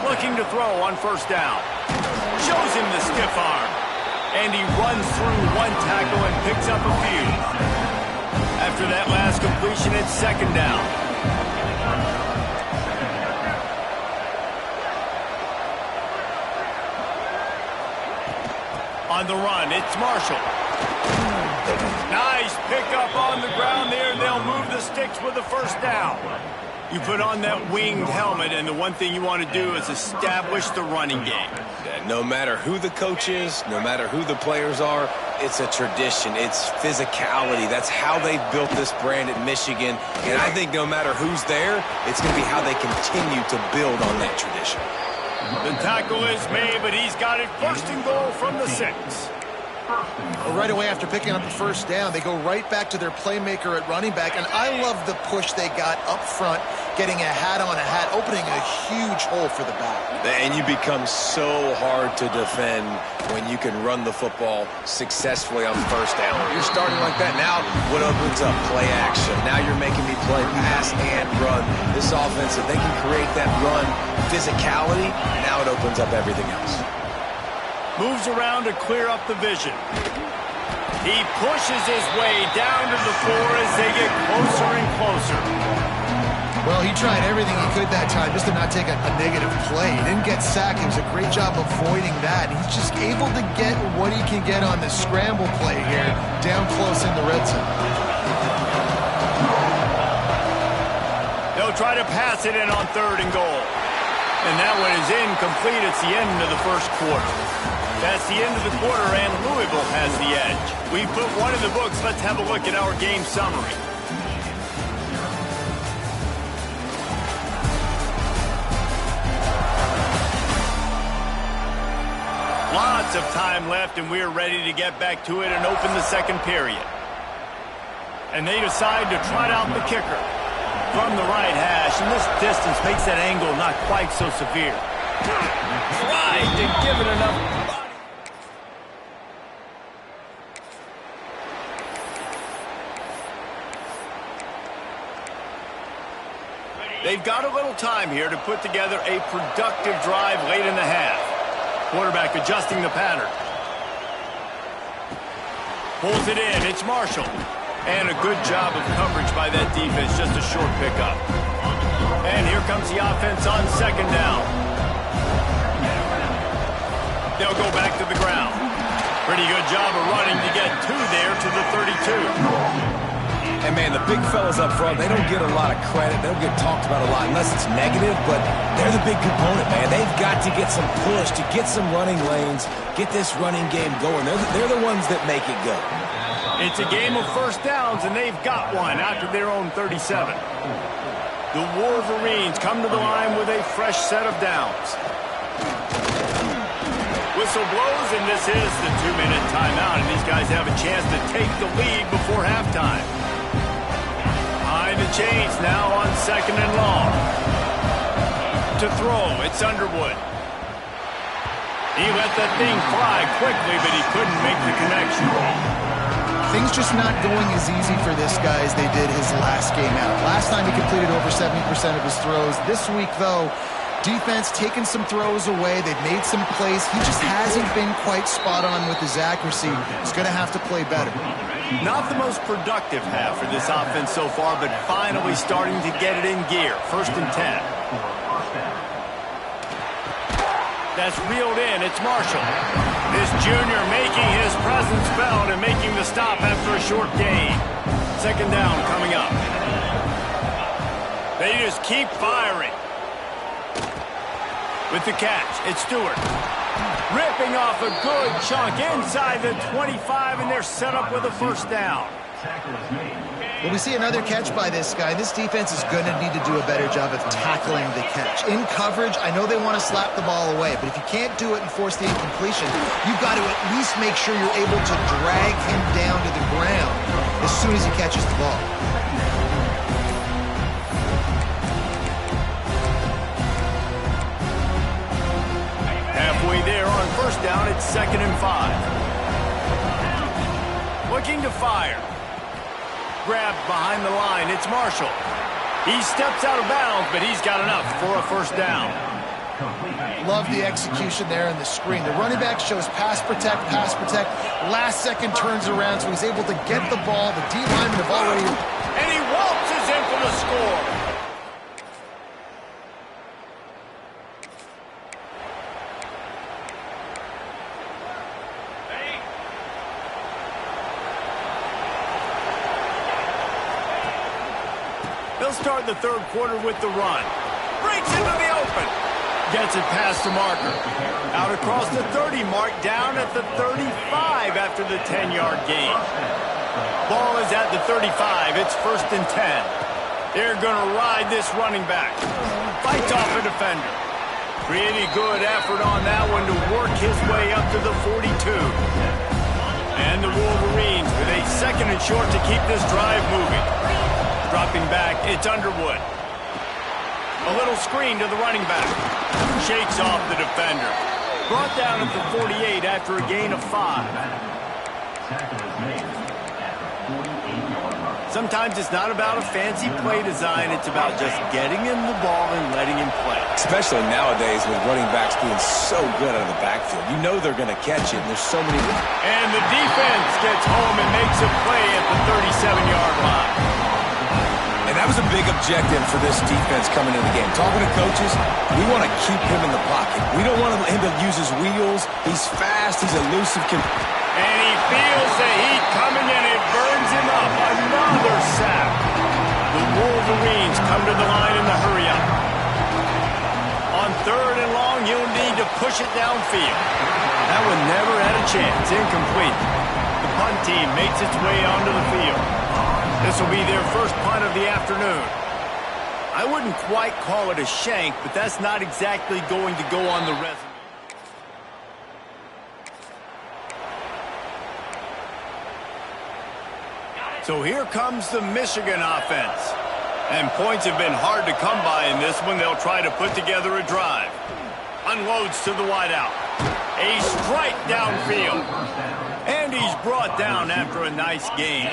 Speaker 1: Looking to throw on first down. Shows him the stiff arm. And he runs through one tackle and picks up a few. After that last completion, it's 2nd down. On the run, it's Marshall. Nice pickup on the ground there. They'll move the sticks with the first down. You put on that winged helmet, and the one thing you want to do is establish the running game.
Speaker 2: No matter who the coach is, no matter who the players are, it's a tradition. It's physicality. That's how they built this brand at Michigan. And I think no matter who's there, it's going to be how they continue to build on that tradition.
Speaker 1: The tackle is made, but he's got it 1st and goal from the 6.
Speaker 3: Well, right away after picking up the first down, they go right back to their playmaker at running back, and I love the push they got up front, getting a hat on a hat, opening a huge hole for the back.
Speaker 2: And you become so hard to defend when you can run the football successfully on first down. You're starting like that. Now what opens up? Play action. Now you're making me play pass and run. This offense, if they can create that run physicality, now it opens up everything else.
Speaker 1: Moves around to clear up the vision. He pushes his way down to the floor as they get closer and closer.
Speaker 3: Well, he tried everything he could that time just to not take a negative play. He didn't get sacked. It was a great job avoiding that. He's just able to get what he can get on the scramble play here down close in the red zone.
Speaker 1: They'll try to pass it in on 3rd and goal. And that one is incomplete. It's the end of the first quarter. That's the end of the quarter, and Louisville has the edge. We put one in the books. Let's have a look at our game summary. Lots of time left, and we're ready to get back to it and open the 2nd period. And they decide to trot out the kicker from the right hash, and this distance makes that angle not quite so severe. Tried to give it enough body. They've got a little time here to put together a productive drive late in the half. Quarterback adjusting the pattern. Pulls it in. It's Marshall. And a good job of coverage by that defense. Just a short pickup. And here comes the offense on second down. They'll go back to the ground. Pretty good job of running to get two there to the 32.
Speaker 2: And, man, the big fellas up front, they don't get a lot of credit. They don't get talked about a lot unless it's negative, but they're the big component, man. They've got to get some push, to get some running lanes, get this running game going. They're the ones that make it go.
Speaker 1: It's a game of first downs, and they've got one after their own 37. The Wolverines come to the line with a fresh set of downs. Whistle blows, and this is the 2-minute timeout, and these guys have a chance to take the lead before halftime. Behind the chains now on second and long. To throw, it's Underwood. He let that thing fly quickly, but he couldn't make the connection.
Speaker 3: Things just not going as easy for this guy as they did his last game out. Last time he completed over 70% of his throws. This week, though, defense taking some throws away. They've made some plays. He just hasn't been quite spot on with his accuracy. He's going to have to play better.
Speaker 1: Not the most productive half for this offense so far, but finally starting to get it in gear. First and 10. That's reeled in. It's Marshall. This junior making his presence felt and making the stop after a short gain. Second down coming up. They just keep firing. With the catch, it's Stewart. Ripping off a good chunk inside the 25, and they're set up with a first down.
Speaker 3: Well, we see another catch by this guy. This defense is going to need to do a better job of tackling the catch. In coverage, I know they want to slap the ball away, but if you can't do it and force the incompletion, you've got to at least make sure you're able to drag him down to the ground as soon as he catches the ball.
Speaker 1: Halfway there on first down, it's second and 5. Looking to fire. Grabbed behind the line, it's Marshall. He steps out of bounds, but he's got enough for a first down.
Speaker 3: Love the execution there in the screen. The running back shows pass protect, pass protect. Last second turns around, so he's able to get the ball. The D linemen have already...
Speaker 1: And he waltzes in for the score. They'll start the third quarter with the run. Breaks into the open. Gets it past the marker. Out across the 30 mark, down at the 35 after the 10-yard gain. Ball is at the 35. It's first and 10. They're going to ride this running back. Fights off a defender. Pretty good effort on that one to work his way up to the 42. And the Wolverines with a second and short to keep this drive moving. Dropping back, it's Underwood. A little screen to the running back. Shakes off the defender. Brought down at the 48 after a gain of 5. Sometimes it's not about a fancy play design. It's about just getting him the ball and letting him play.
Speaker 2: Especially nowadays with running backs being so good out of the backfield. You know they're going to catch it, and there's so many...
Speaker 1: And the defense gets home and makes a play at the 37-yard line.
Speaker 2: And that was a big objective for this defense coming into the game. Talking to coaches, we want to keep him in the pocket. We don't want him to use his wheels. He's fast. He's elusive.
Speaker 1: And he feels the heat coming in. It burns him up. Another sack. The Wolverines come to the line in the hurry-up. On third and long, you'll need to push it downfield. That one never had a chance. Incomplete. The punt team makes its way onto the field. This will be their first punt of the afternoon. I wouldn't quite call it a shank, but that's not exactly going to go on the resume. So here comes the Michigan offense. And points have been hard to come by in this one. They'll try to put together a drive. Unloads to the wideout. A strike downfield. And he's brought down after a nice gain.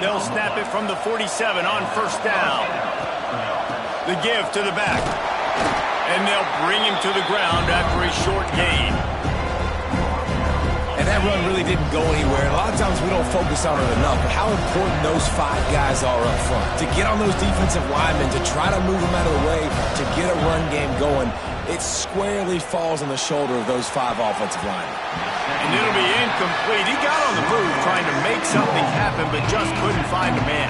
Speaker 1: They'll snap it from the 47 on first down. The give to the back. And they'll bring him to the ground after a short gain.
Speaker 2: And that run really didn't go anywhere. A lot of times we don't focus on it enough, but how important those 5 guys are up front. To get on those defensive linemen, to try to move them out of the way, to get a run game going, it squarely falls on the shoulder of those 5 offensive linemen.
Speaker 1: And it'll be incomplete. He got on the move trying to make something happen, but just couldn't find a man.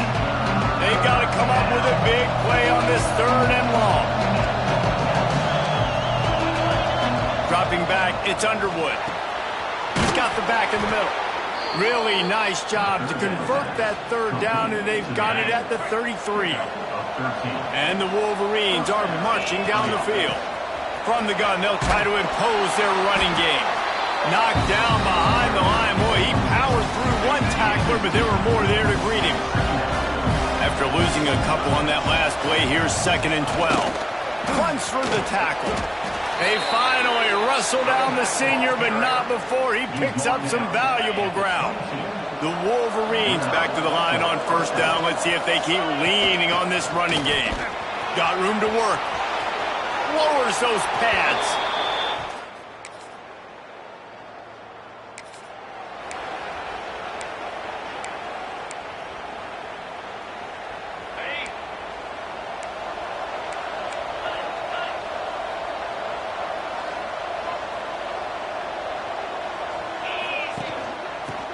Speaker 1: They've got to come up with a big play on this 3rd and long. Dropping back, it's Underwood. He's got the back in the middle. Really nice job to convert that 3rd down, and they've got it at the 33. And the Wolverines are marching down the field. From the gun, they'll try to impose their running game. Knocked down behind the line. Boy, he powered through one tackler, but there were more there to greet him. After losing a couple on that last play, here's 2nd and 12. Punts for the tackle. They finally wrestle down the senior, but not before he picks up some valuable ground. The Wolverines back to the line on first down. Let's see if they keep leaning on this running game. Got room to work. Lowers those pads.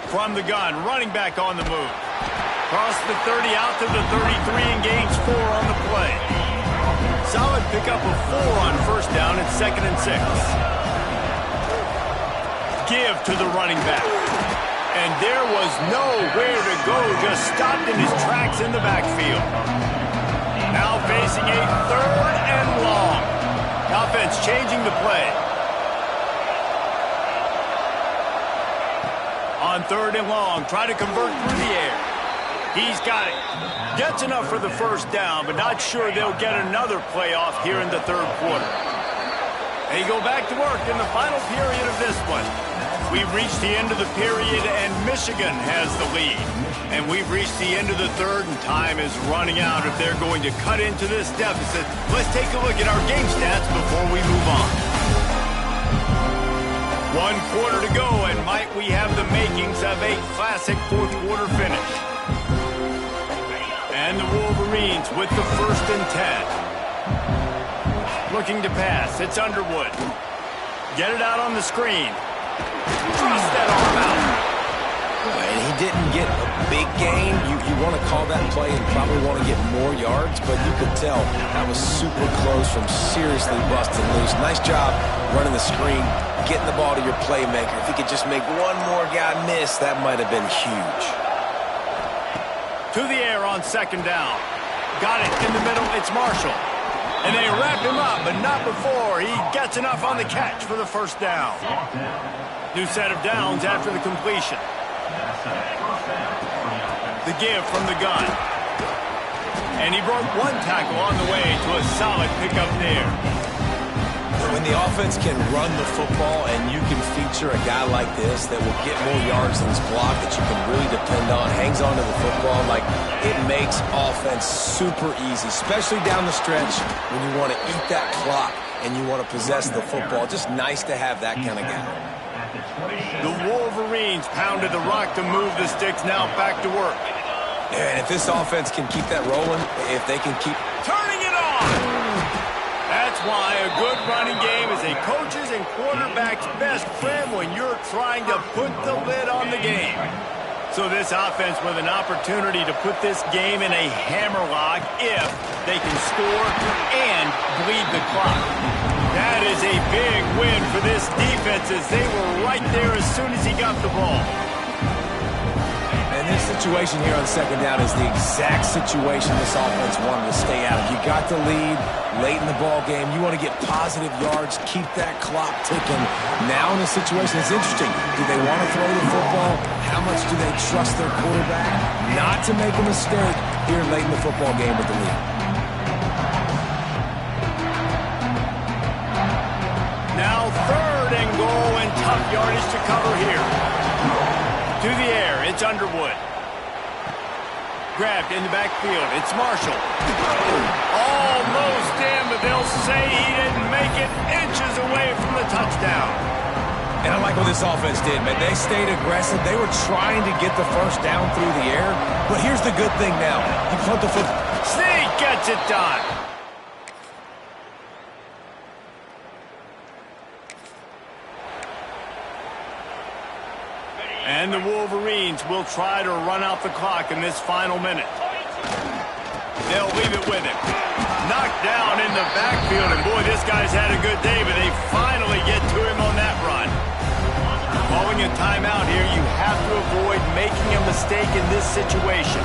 Speaker 1: From the gun, running back on the move. Cross the 30 out to the 33 and gains 4 on the play. Solid pickup of 4 on first down at 2nd and 6. Give to the running back. And there was nowhere to go, just stopped in his tracks in the backfield. Now facing a 3rd and long. Offense changing the play. On 3rd and long, try to convert through the air. He's got it. Gets enough for the first down, but not sure they'll get another play off here in the 3rd quarter. They go back to work in the final period of this one. We've reached the end of the period, and Michigan has the lead. And we've reached the end of the 3rd, and time is running out if they're going to cut into this deficit. Let's take a look at our game stats before we move on. 1 quarter to go, and might we have the makings of a classic 4th quarter finish. And the Wolverines with the 1st and 10. Looking to pass, it's Underwood. Get it out on the screen. Cross that arm out.
Speaker 2: And he didn't get a big gain. You want to call that play and probably want to get more yards, but you could tell that was super close from seriously busting loose. Nice job running the screen, getting the ball to your playmaker. If he could just make one more guy miss, that might have been huge.
Speaker 1: To the air on 2nd down. Got it in the middle, it's Marshall. And they wrap him up, but not before he gets enough on the catch for the first down. New set of downs after the completion. The give from the gun. And he broke 1 tackle on the way to a solid pickup there.
Speaker 2: When the offense can run the football and you can feature a guy like this that will get more yards than his block that you can really depend on, hangs on to the football, like it makes offense super easy, especially down the stretch when you want to eat that clock and you want to possess the football. Just nice to have that kind of guy.
Speaker 1: The Wolverines pounded the rock to move the sticks, now back to work.
Speaker 2: And if this offense can keep that rolling, if they can keep
Speaker 1: turning it on! That's why a good running game is a coach's and quarterback's best friend when you're trying to put the lid on the game. So this offense with an opportunity to put this game in a hammerlock if they can score and bleed the clock. That is a big win for this defense as they were right there as soon as he got the ball.
Speaker 2: And this situation here on 2nd down is the exact situation this offense wanted to stay out of. You got the lead late in the ball game. You want to get positive yards, keep that clock ticking. Now in this situation, it's interesting. Do they want to throw the football? How much do they trust their quarterback not to make a mistake here late in the football game with the lead?
Speaker 1: Now 3rd and goal and tough yardage to cover here. To the air, it's Underwood. Grabbed in the backfield, it's Marshall. Almost in, but they'll say he didn't make it, inches away from the touchdown.
Speaker 2: And I like what this offense did, man. They stayed aggressive. They were trying to get the first down through the air. But here's the good thing now. You punt the football.
Speaker 1: Sneak gets it done. And the Wolverines will try to run out the clock in this final minute. They'll leave it with him. Knocked down in the backfield, and boy, this guy's had a good day, but they finally get to him on that run. Calling a timeout here, you have to avoid making a mistake in this situation.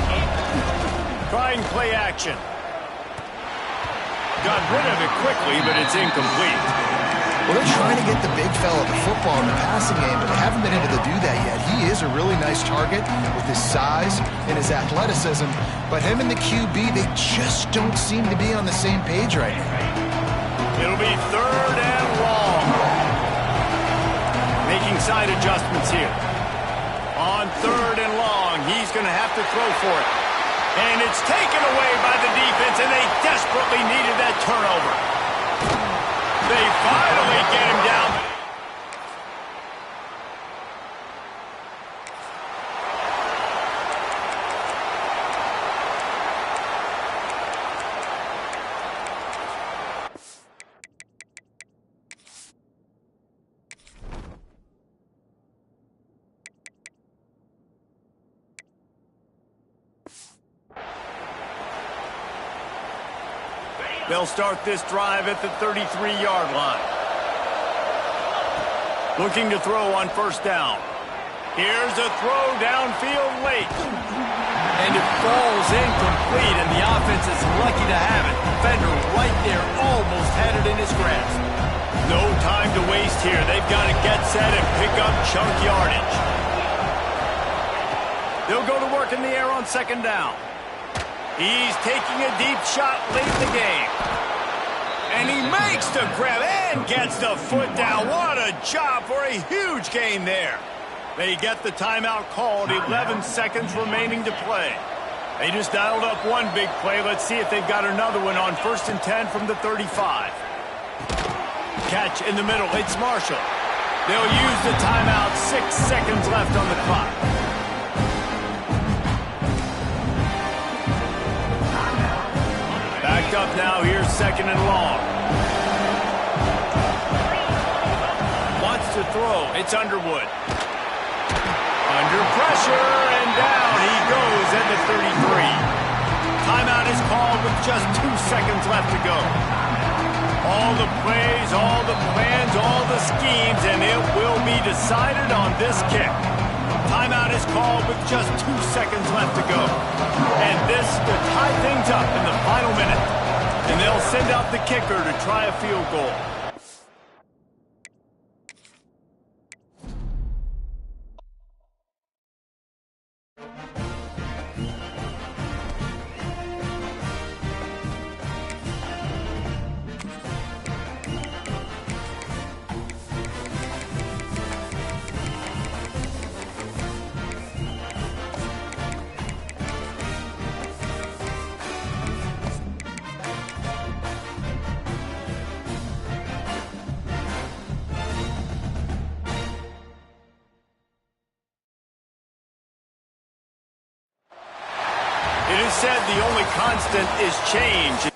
Speaker 1: Trying play action. Got rid of it quickly, but it's incomplete.
Speaker 3: Well, they're trying to get the big fella the football in the passing game, but they haven't been able to do that yet. He is a really nice target with his size and his athleticism, but him and the QB, they just don't seem to be on the same page right now.
Speaker 1: It'll be 3rd and long. Making side adjustments here. On 3rd and long, he's going to have to throw for it. And it's taken away by the defense, and they desperately needed that turnover. They finally get him down. They'll start this drive at the 33-yard line. Looking to throw on 1st down. Here's a throw downfield late. And it falls incomplete, and the offense is lucky to have it. Defender right there almost had it in his grasp. No time to waste here. They've got to get set and pick up chunk yardage. They'll go to work in the air on 2nd down. He's taking a deep shot late in the game. And he makes the grab and gets the foot down. What a job for a huge gain there. They get the timeout called, 11 seconds remaining to play. They just dialed up one big play. Let's see if they've got another one on 1st and 10 from the 35. Catch in the middle, it's Marshall. They'll use the timeout, 6 seconds left on the clock. Backed up now, here's 2nd and long. Wants to throw, it's Underwood. Under pressure, and down he goes at the 33. Timeout is called with just 2 seconds left to go. All the plays, all the plans, all the schemes, and it will be decided on this kick. Timeout is called with just 2 seconds left to go. And this to tie things up in the final minute. And they'll send out the kicker to try a field goal. It is said the only constant is change.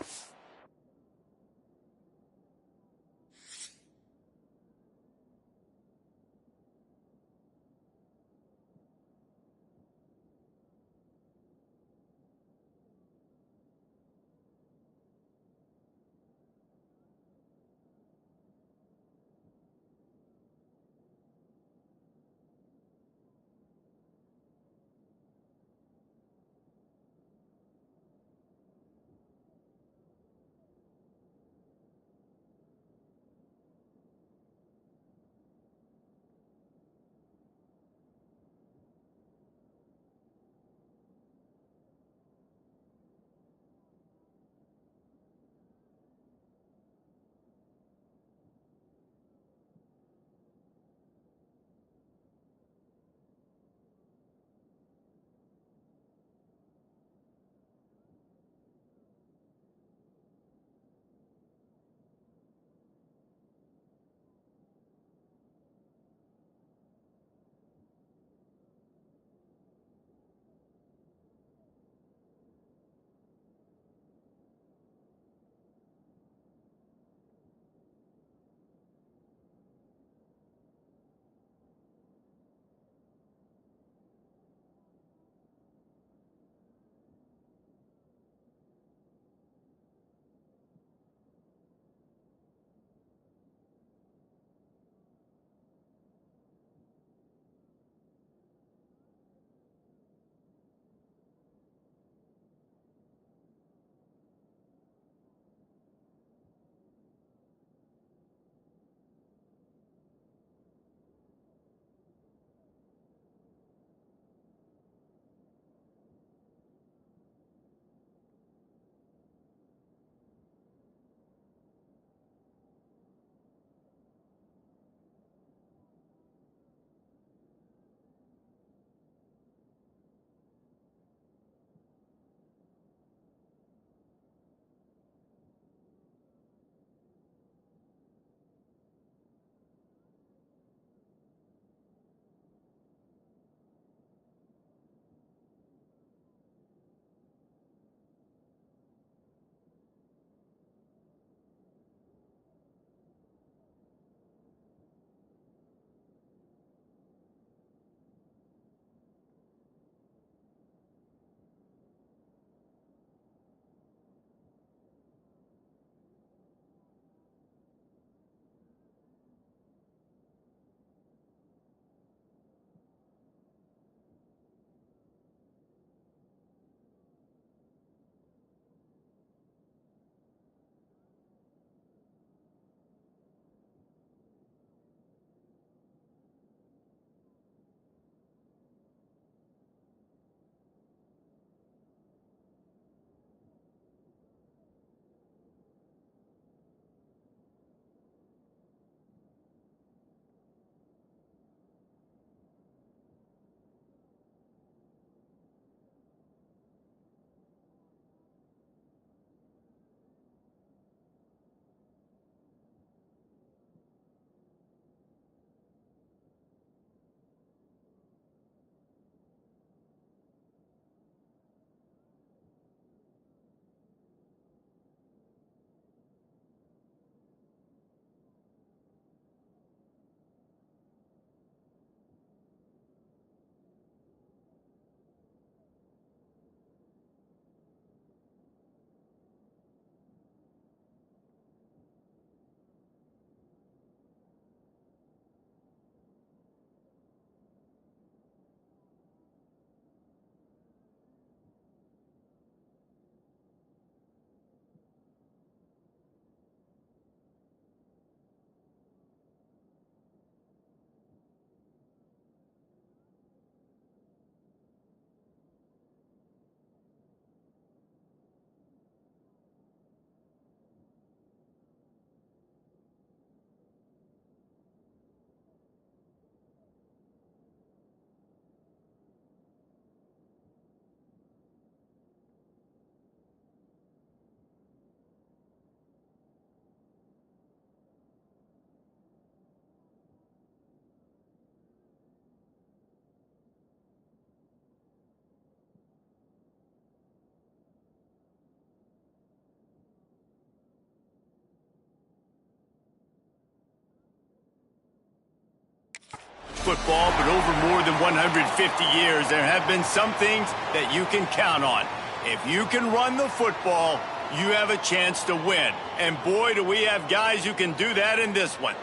Speaker 1: football, but over more than 150 years, there have been some things that you can count on. If you can run the football, you have a chance to win. And boy, do we have guys who can do that in this one.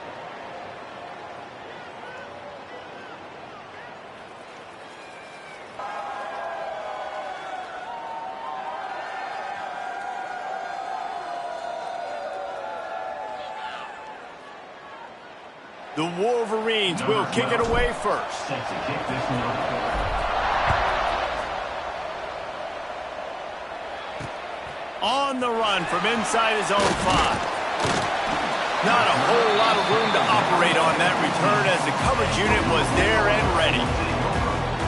Speaker 1: The Wolverines will kick it away first.
Speaker 4: Set to kick this one.
Speaker 1: On the run from inside his own 5. Not a whole lot of room to operate on that return as the coverage unit was there and ready.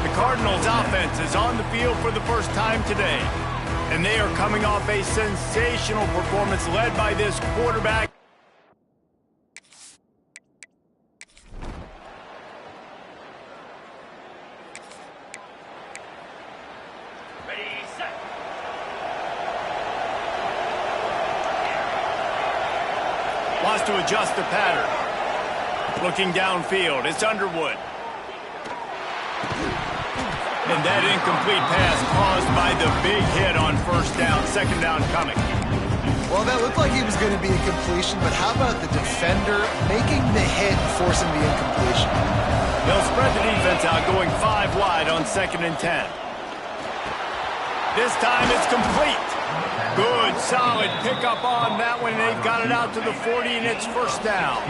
Speaker 1: The Cardinals offense is on the field for the first time today. And they are coming off a sensational performance led by this quarterback. Wants to adjust the pattern. Looking downfield, it's Underwood. And that incomplete pass caused by the big hit on first down, second down coming.
Speaker 3: Well, that looked like he was going to be a completion, but how about the defender making the hit and forcing the incompletion?
Speaker 1: They'll spread the defense out, going 5 wide on 2nd and 10. This time it's complete. Good, solid pickup on that one. They've got it out to the 40, and it's first down.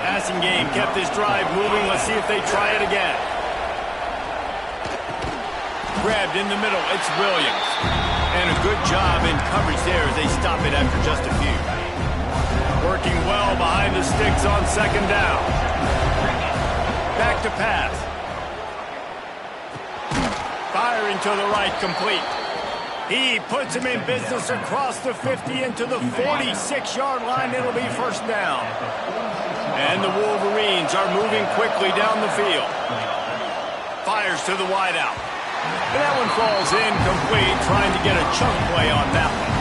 Speaker 1: Passing game kept this drive moving. Let's see if they try it again. Grabbed in the middle. It's Williams. And a good job in coverage there as they stop it after just a few. Working well behind the sticks on 2nd down. Back to pass. Firing to the right, complete. He puts him in business across the 50 into the 46-yard line. It'll be first down. And the Wolverines are moving quickly down the field. Fires to the wideout. And that one falls incomplete, trying to get a chunk play on that one.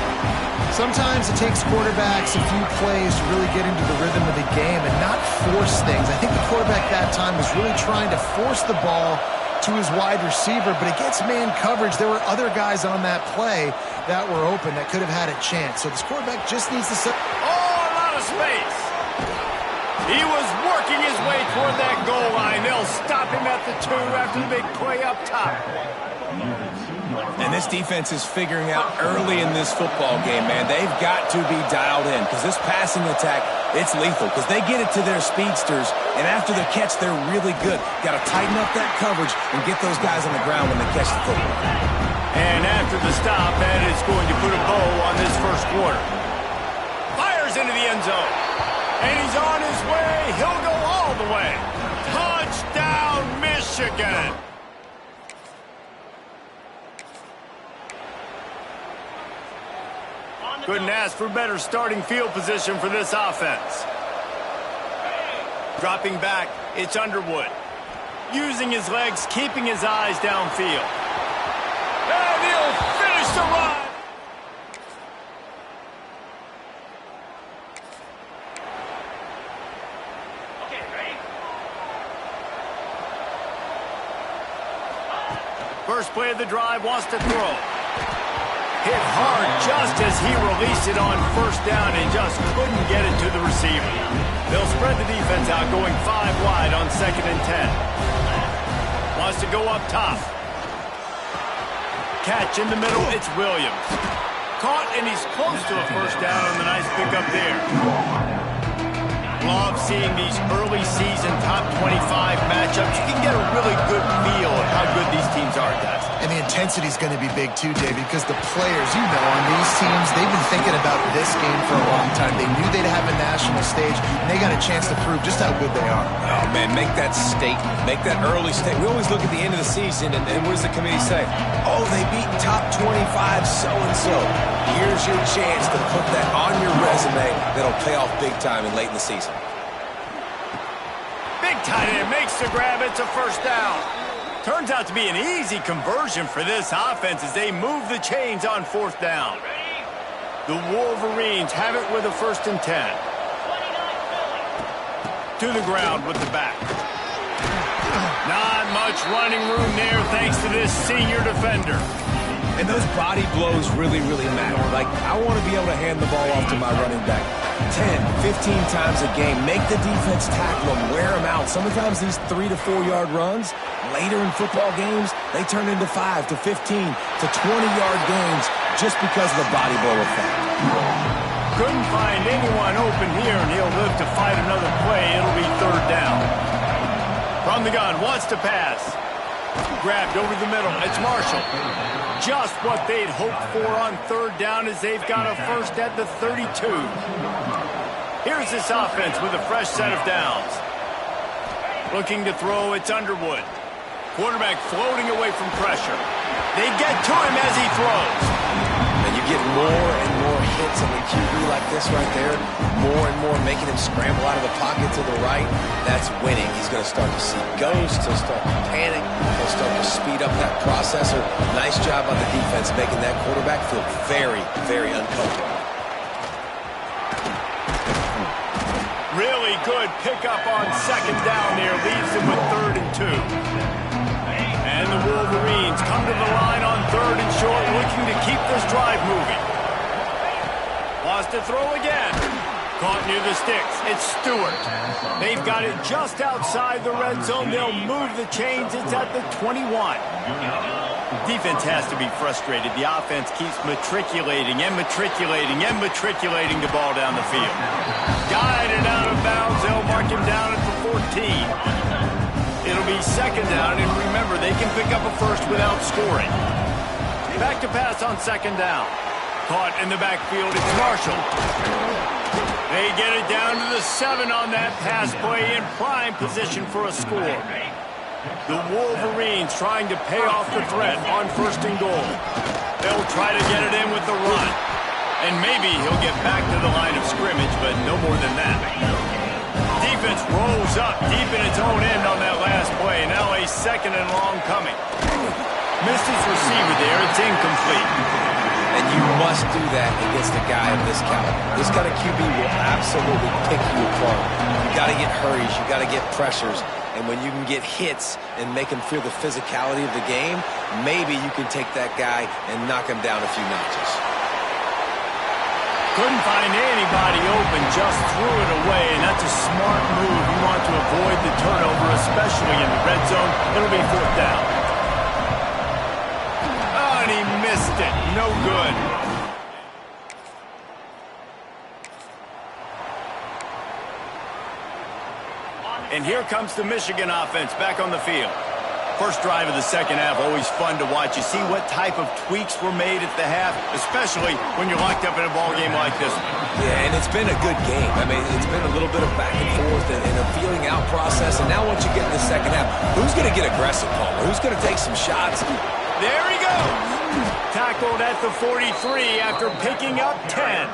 Speaker 3: Sometimes it takes quarterbacks a few plays to really get into the rhythm of the game and not force things. I think the quarterback that time was really trying to force the ball to his wide receiver, but against man coverage, there were other guys on that play that were open that could have had a chance. So this quarterback just needs to set.
Speaker 1: Oh, a lot of space. He was working his way toward that goal line. They'll stop him at the 2 after the big play up top.
Speaker 2: And this defense is figuring out early in this football game, man. They've got to be dialed in because this passing attack, it's lethal because they get it to their speedsters, and after the catch, they're really good. Got to tighten up that coverage and get those guys on the ground when they catch the football.
Speaker 1: And after the stop, that is going to put a bow on this first quarter. Fires into the end zone. And he's on his way. He'll go all the way. Touchdown, Michigan. Couldn't ask for better starting field position for this offense. Dropping back, it's Underwood. Using his legs, keeping his eyes downfield. And he'll finish the run. Okay, ready? First play of the drive, wants to throw. Hit hard just as he released it on first down and just couldn't get it to the receiver. They'll spread the defense out, going 5 wide on 2nd and 10. Wants to go up top. Catch in the middle, it's Williams. Caught, and he's close to a first down on the nice pickup there. Love seeing these early season top 25 matchups. You can get a really good feel of how good these teams are, guys.
Speaker 3: And the intensity is going to be big too, David, because the players, you know, on these teams, they've been thinking about this game for a long time. They knew they'd have a national stage, and they got a chance to prove just how good they are.
Speaker 2: Oh, man, make that statement. Make that early statement. We always look at the end of the season, and what does the committee say? Oh, they beat top 25 so-and-so. Here's your chance to put that on your resume that'll pay off big time and late in the season.
Speaker 1: Big tight end makes the grab. It's a first down. Turns out to be an easy conversion for this offense as they move the chains on 4th down. The Wolverines have it with a 1st and 10. To the ground with the back. Not much running room there thanks to this senior defender.
Speaker 2: And those body blows really, really matter. Like, I want to be able to hand the ball off to my running back 10, 15 times a game. Make the defense tackle them, wear them out. Sometimes these 3 to 4 yard runs, later in football games, they turn into 5 to 15 to 20-yard gains just because of the body blow effect.
Speaker 1: Couldn't find anyone open here, and he'll live to fight another play. It'll be third down. From the gun, wants to pass. Grabbed over the middle. It's Marshall. Just what they'd hoped for on third down as they've got a first at the 32. Here's this offense with a fresh set of downs. Looking to throw, it's Underwood. Quarterback floating away from pressure. They get to him as he throws.
Speaker 2: And you get more and more hits on the QB like this right there, more and more making him scramble out of the pocket to the right. That's winning. He's going to start to see ghosts. He'll start to panic. He'll start to speed up that processor. Nice job on the defense making that quarterback feel very, very uncomfortable.
Speaker 1: Really good pickup on second down there. Leaves them with 3rd and 2. And the Wolverines come to the line on 3rd and short, looking to keep this drive moving. Lost to throw again. Caught near the sticks. It's Stewart. They've got it just outside the red zone. They'll move the chains. It's at the 21. Defense has to be frustrated. The offense keeps matriculating and matriculating and matriculating the ball down the field. Guided out of bounds. They'll mark him down at the 14. It'll be second down, and remember, they can pick up a first without scoring. Back to pass on second down. Caught in the backfield, it's Marshall. They get it down to the 7 on that pass play in prime position for a score. The Wolverines trying to pay off the threat on 1st and goal. They'll try to get it in with the run. And maybe he'll get back to the line of scrimmage, but no more than that. Defense rolls up deep in its own end on that last play. Now a 2nd and long coming. Missed his receiver there. It's incomplete.
Speaker 2: And you must do that against a guy of this caliber. This kind of QB will absolutely pick you apart. You got to get hurries. You got to get pressures. And when you can get hits and make him feel the physicality of the game, maybe you can take that guy and knock him down a few notches.
Speaker 1: Couldn't find anybody open, just threw it away, and that's a smart move. You want to avoid the turnover, especially in the red zone. It'll be 4th down. Oh, and he missed it. No good. And here comes the Michigan offense back on the field. First drive of the second half, always fun to watch. You see what type of tweaks were made at the half, especially when you're locked up in a ball game like this one.
Speaker 2: Yeah, and it's been a good game. I mean, it's been a little bit of back and forth and a feeling out process. And now once you get in the second half, who's going to get aggressive, Palmer? Who's going to take some shots?
Speaker 1: There he goes. Tackled at the 43 after picking up 10.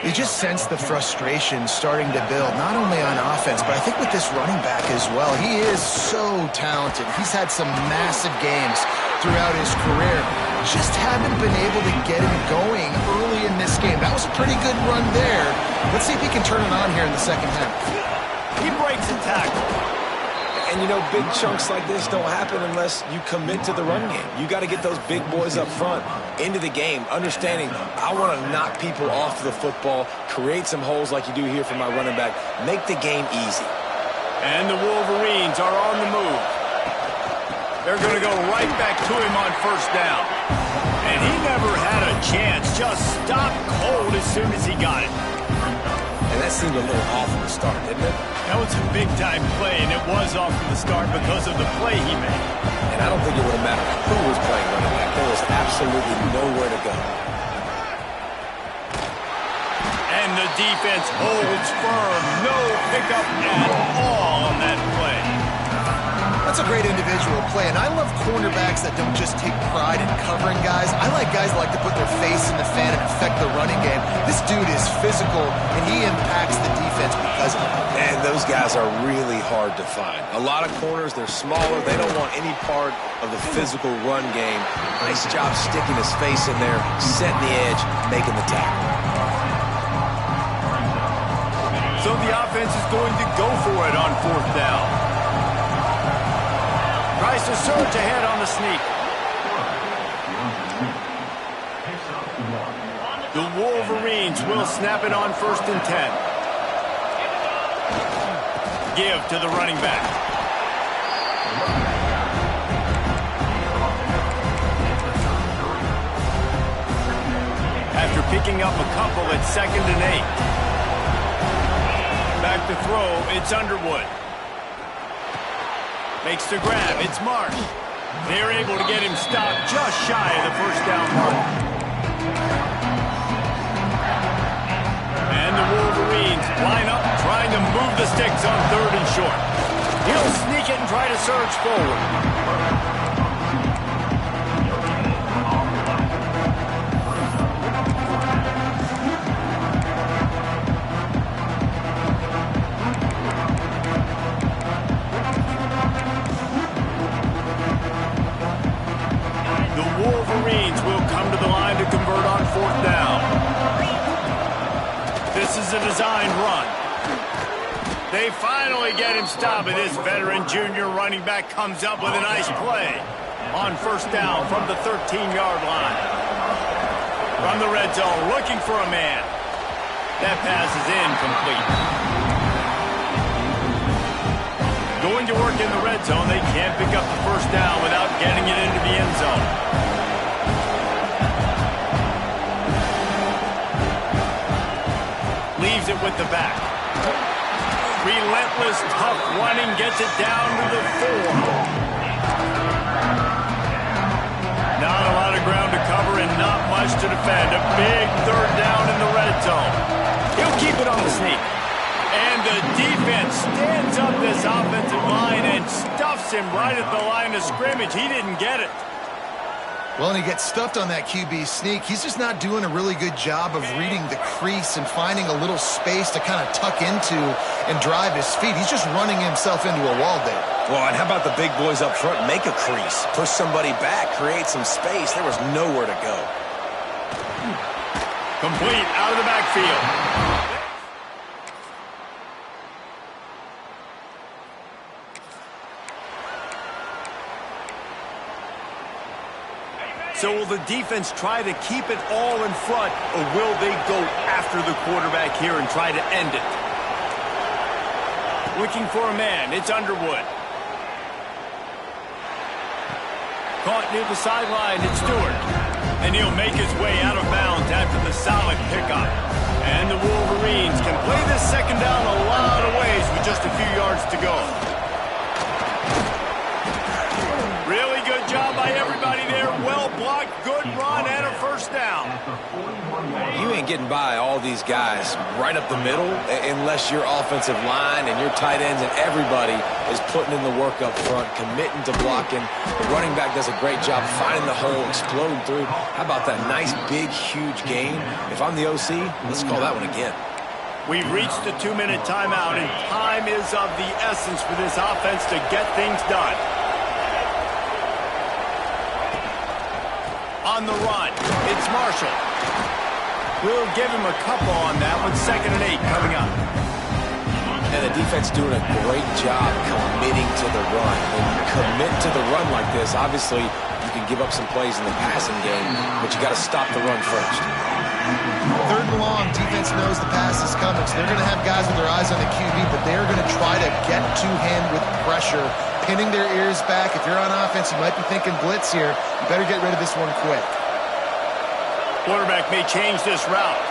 Speaker 3: You just sense the frustration starting to build, not only on offense, but I think with this running back as well. He is so talented. He's had some massive games throughout his career. Just haven't been able to get him going early in this game. That was a pretty good run there. Let's see if he can turn it on here in the second half.
Speaker 1: He breaks a tackle.
Speaker 2: And, you know, big chunks like this don't happen unless you commit to the run game. You got to get those big boys up front into the game, understanding I want to knock people off the football, create some holes like you do here for my running back, make the game easy.
Speaker 1: And the Wolverines are on the move. They're going to go right back to him on 1st down. And he never had a chance, just stopped cold as soon as he got it.
Speaker 2: And that seemed a little off from the start, didn't it?
Speaker 1: That was a big-time play, and it was off from the start because of the play he made.
Speaker 2: And I don't think it would have mattered who was playing running back. There was absolutely nowhere to go.
Speaker 1: And the defense holds firm. No pickup at all on that play.
Speaker 3: That's a great individual play, and I love cornerbacks that don't just take pride in covering guys. I like guys that like to put their face in the fan and affect the running game. This dude is physical, and he impacts the defense because of it.
Speaker 2: And those guys are really hard to find. A lot of corners, they're smaller. They don't want any part of the physical run game. Nice job sticking his face in there, setting the edge, making the tackle.
Speaker 1: So the offense is going to go for it on 4th down. Tries to surge ahead on the sneak. The Wolverines will snap it on 1st and 10. Give to the running back. After picking up a couple at 2nd and 8. Back to throw, it's Underwood. Makes the grab, it's Mark. They're able to get him stopped just shy of the 1st down mark. And the Wolverines line up, trying to move the sticks on 3rd and short. He'll sneak it and try to surge forward. The Wolverines will come to the line to convert on 4th down. This is a designed run. They finally get him stopped, and this veteran junior running back comes up with a nice play on 1st down from the 13-yard line. From the red zone, looking for a man. That pass is incomplete. Going to work in the red zone, they can't pick up the 1st down without getting it into the end zone. Leaves it with the back. Relentless, tough running gets it down to the 4. Not a lot of ground to cover and not much to defend. A big 3rd down in the red zone. He'll keep it on the sneak. And the defense stands up this offensive line and stuffs him right at the line of scrimmage. He didn't get it.
Speaker 3: Well, and he gets stuffed on that QB sneak. He's just not doing a really good job of reading the crease and finding a little space to kind of tuck into and drive his feet. He's just running himself into a wall there.
Speaker 2: Well, and how about the big boys up front? Make a crease. Push somebody back. Create some space. There was nowhere to go.
Speaker 1: Complete out of the backfield. So will the defense try to keep it all in front, or will they go after the quarterback here and try to end it? Looking for a man, it's Underwood. Caught near the sideline, it's Stewart. And he'll make his way out of bounds after the solid pickup. And the Wolverines can play this 2nd down a lot of ways with just a few yards to go. Really good job by everybody there. Well blocked, good run, and a 1st down.
Speaker 2: You ain't getting by all these guys right up the middle unless your offensive line and your tight ends and everybody is putting in the work up front, committing to blocking. The running back does a great job finding the hole, exploding through. How about that nice, big, huge gain? If I'm the OC, let's call that one again.
Speaker 1: We've reached the 2-minute timeout, and time is of the essence for this offense to get things done. On the run, it's Marshall. We'll give him a couple on that with 2nd and 8 coming up.
Speaker 2: And the defense doing a great job committing to the run. When you commit to the run like this, obviously you can give up some plays in the passing game, but you got to stop the run first.
Speaker 3: 3rd and long, defense knows the pass is coming, so they're going to have guys with their eyes on the QB, but they're going to try to get to him with pressure, pinning their ears back. If you're on offense, you might be thinking blitz here. You better get rid of this one quick.
Speaker 1: Quarterback may change this route.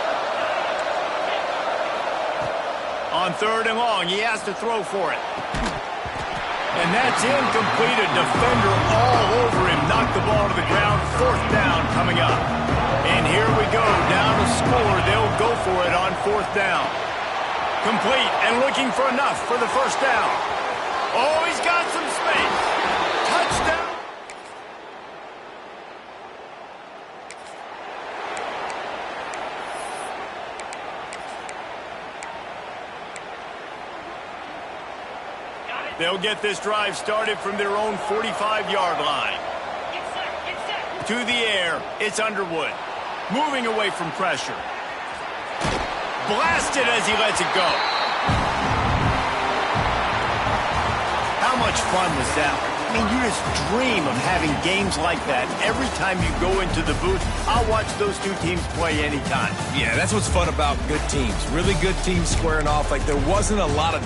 Speaker 1: On 3rd and long, he has to throw for it. And that's incomplete. A defender all over him. Knocked the ball to the ground. 4th down coming up. And here we go. Down to score. They'll go for it on 4th down. Complete and looking for enough for the 1st down. Oh, he's got some space. Touchdown. They'll get this drive started from their own 45-yard line. To the air, it's Underwood. Moving away from pressure. Blasted as he lets it go. How much fun was that? I mean, you just dream of having games like that every time you go into the booth. I'll watch those two teams play anytime.
Speaker 2: Yeah, that's what's fun about good teams. Really good teams squaring off. Like, there wasn't a lot of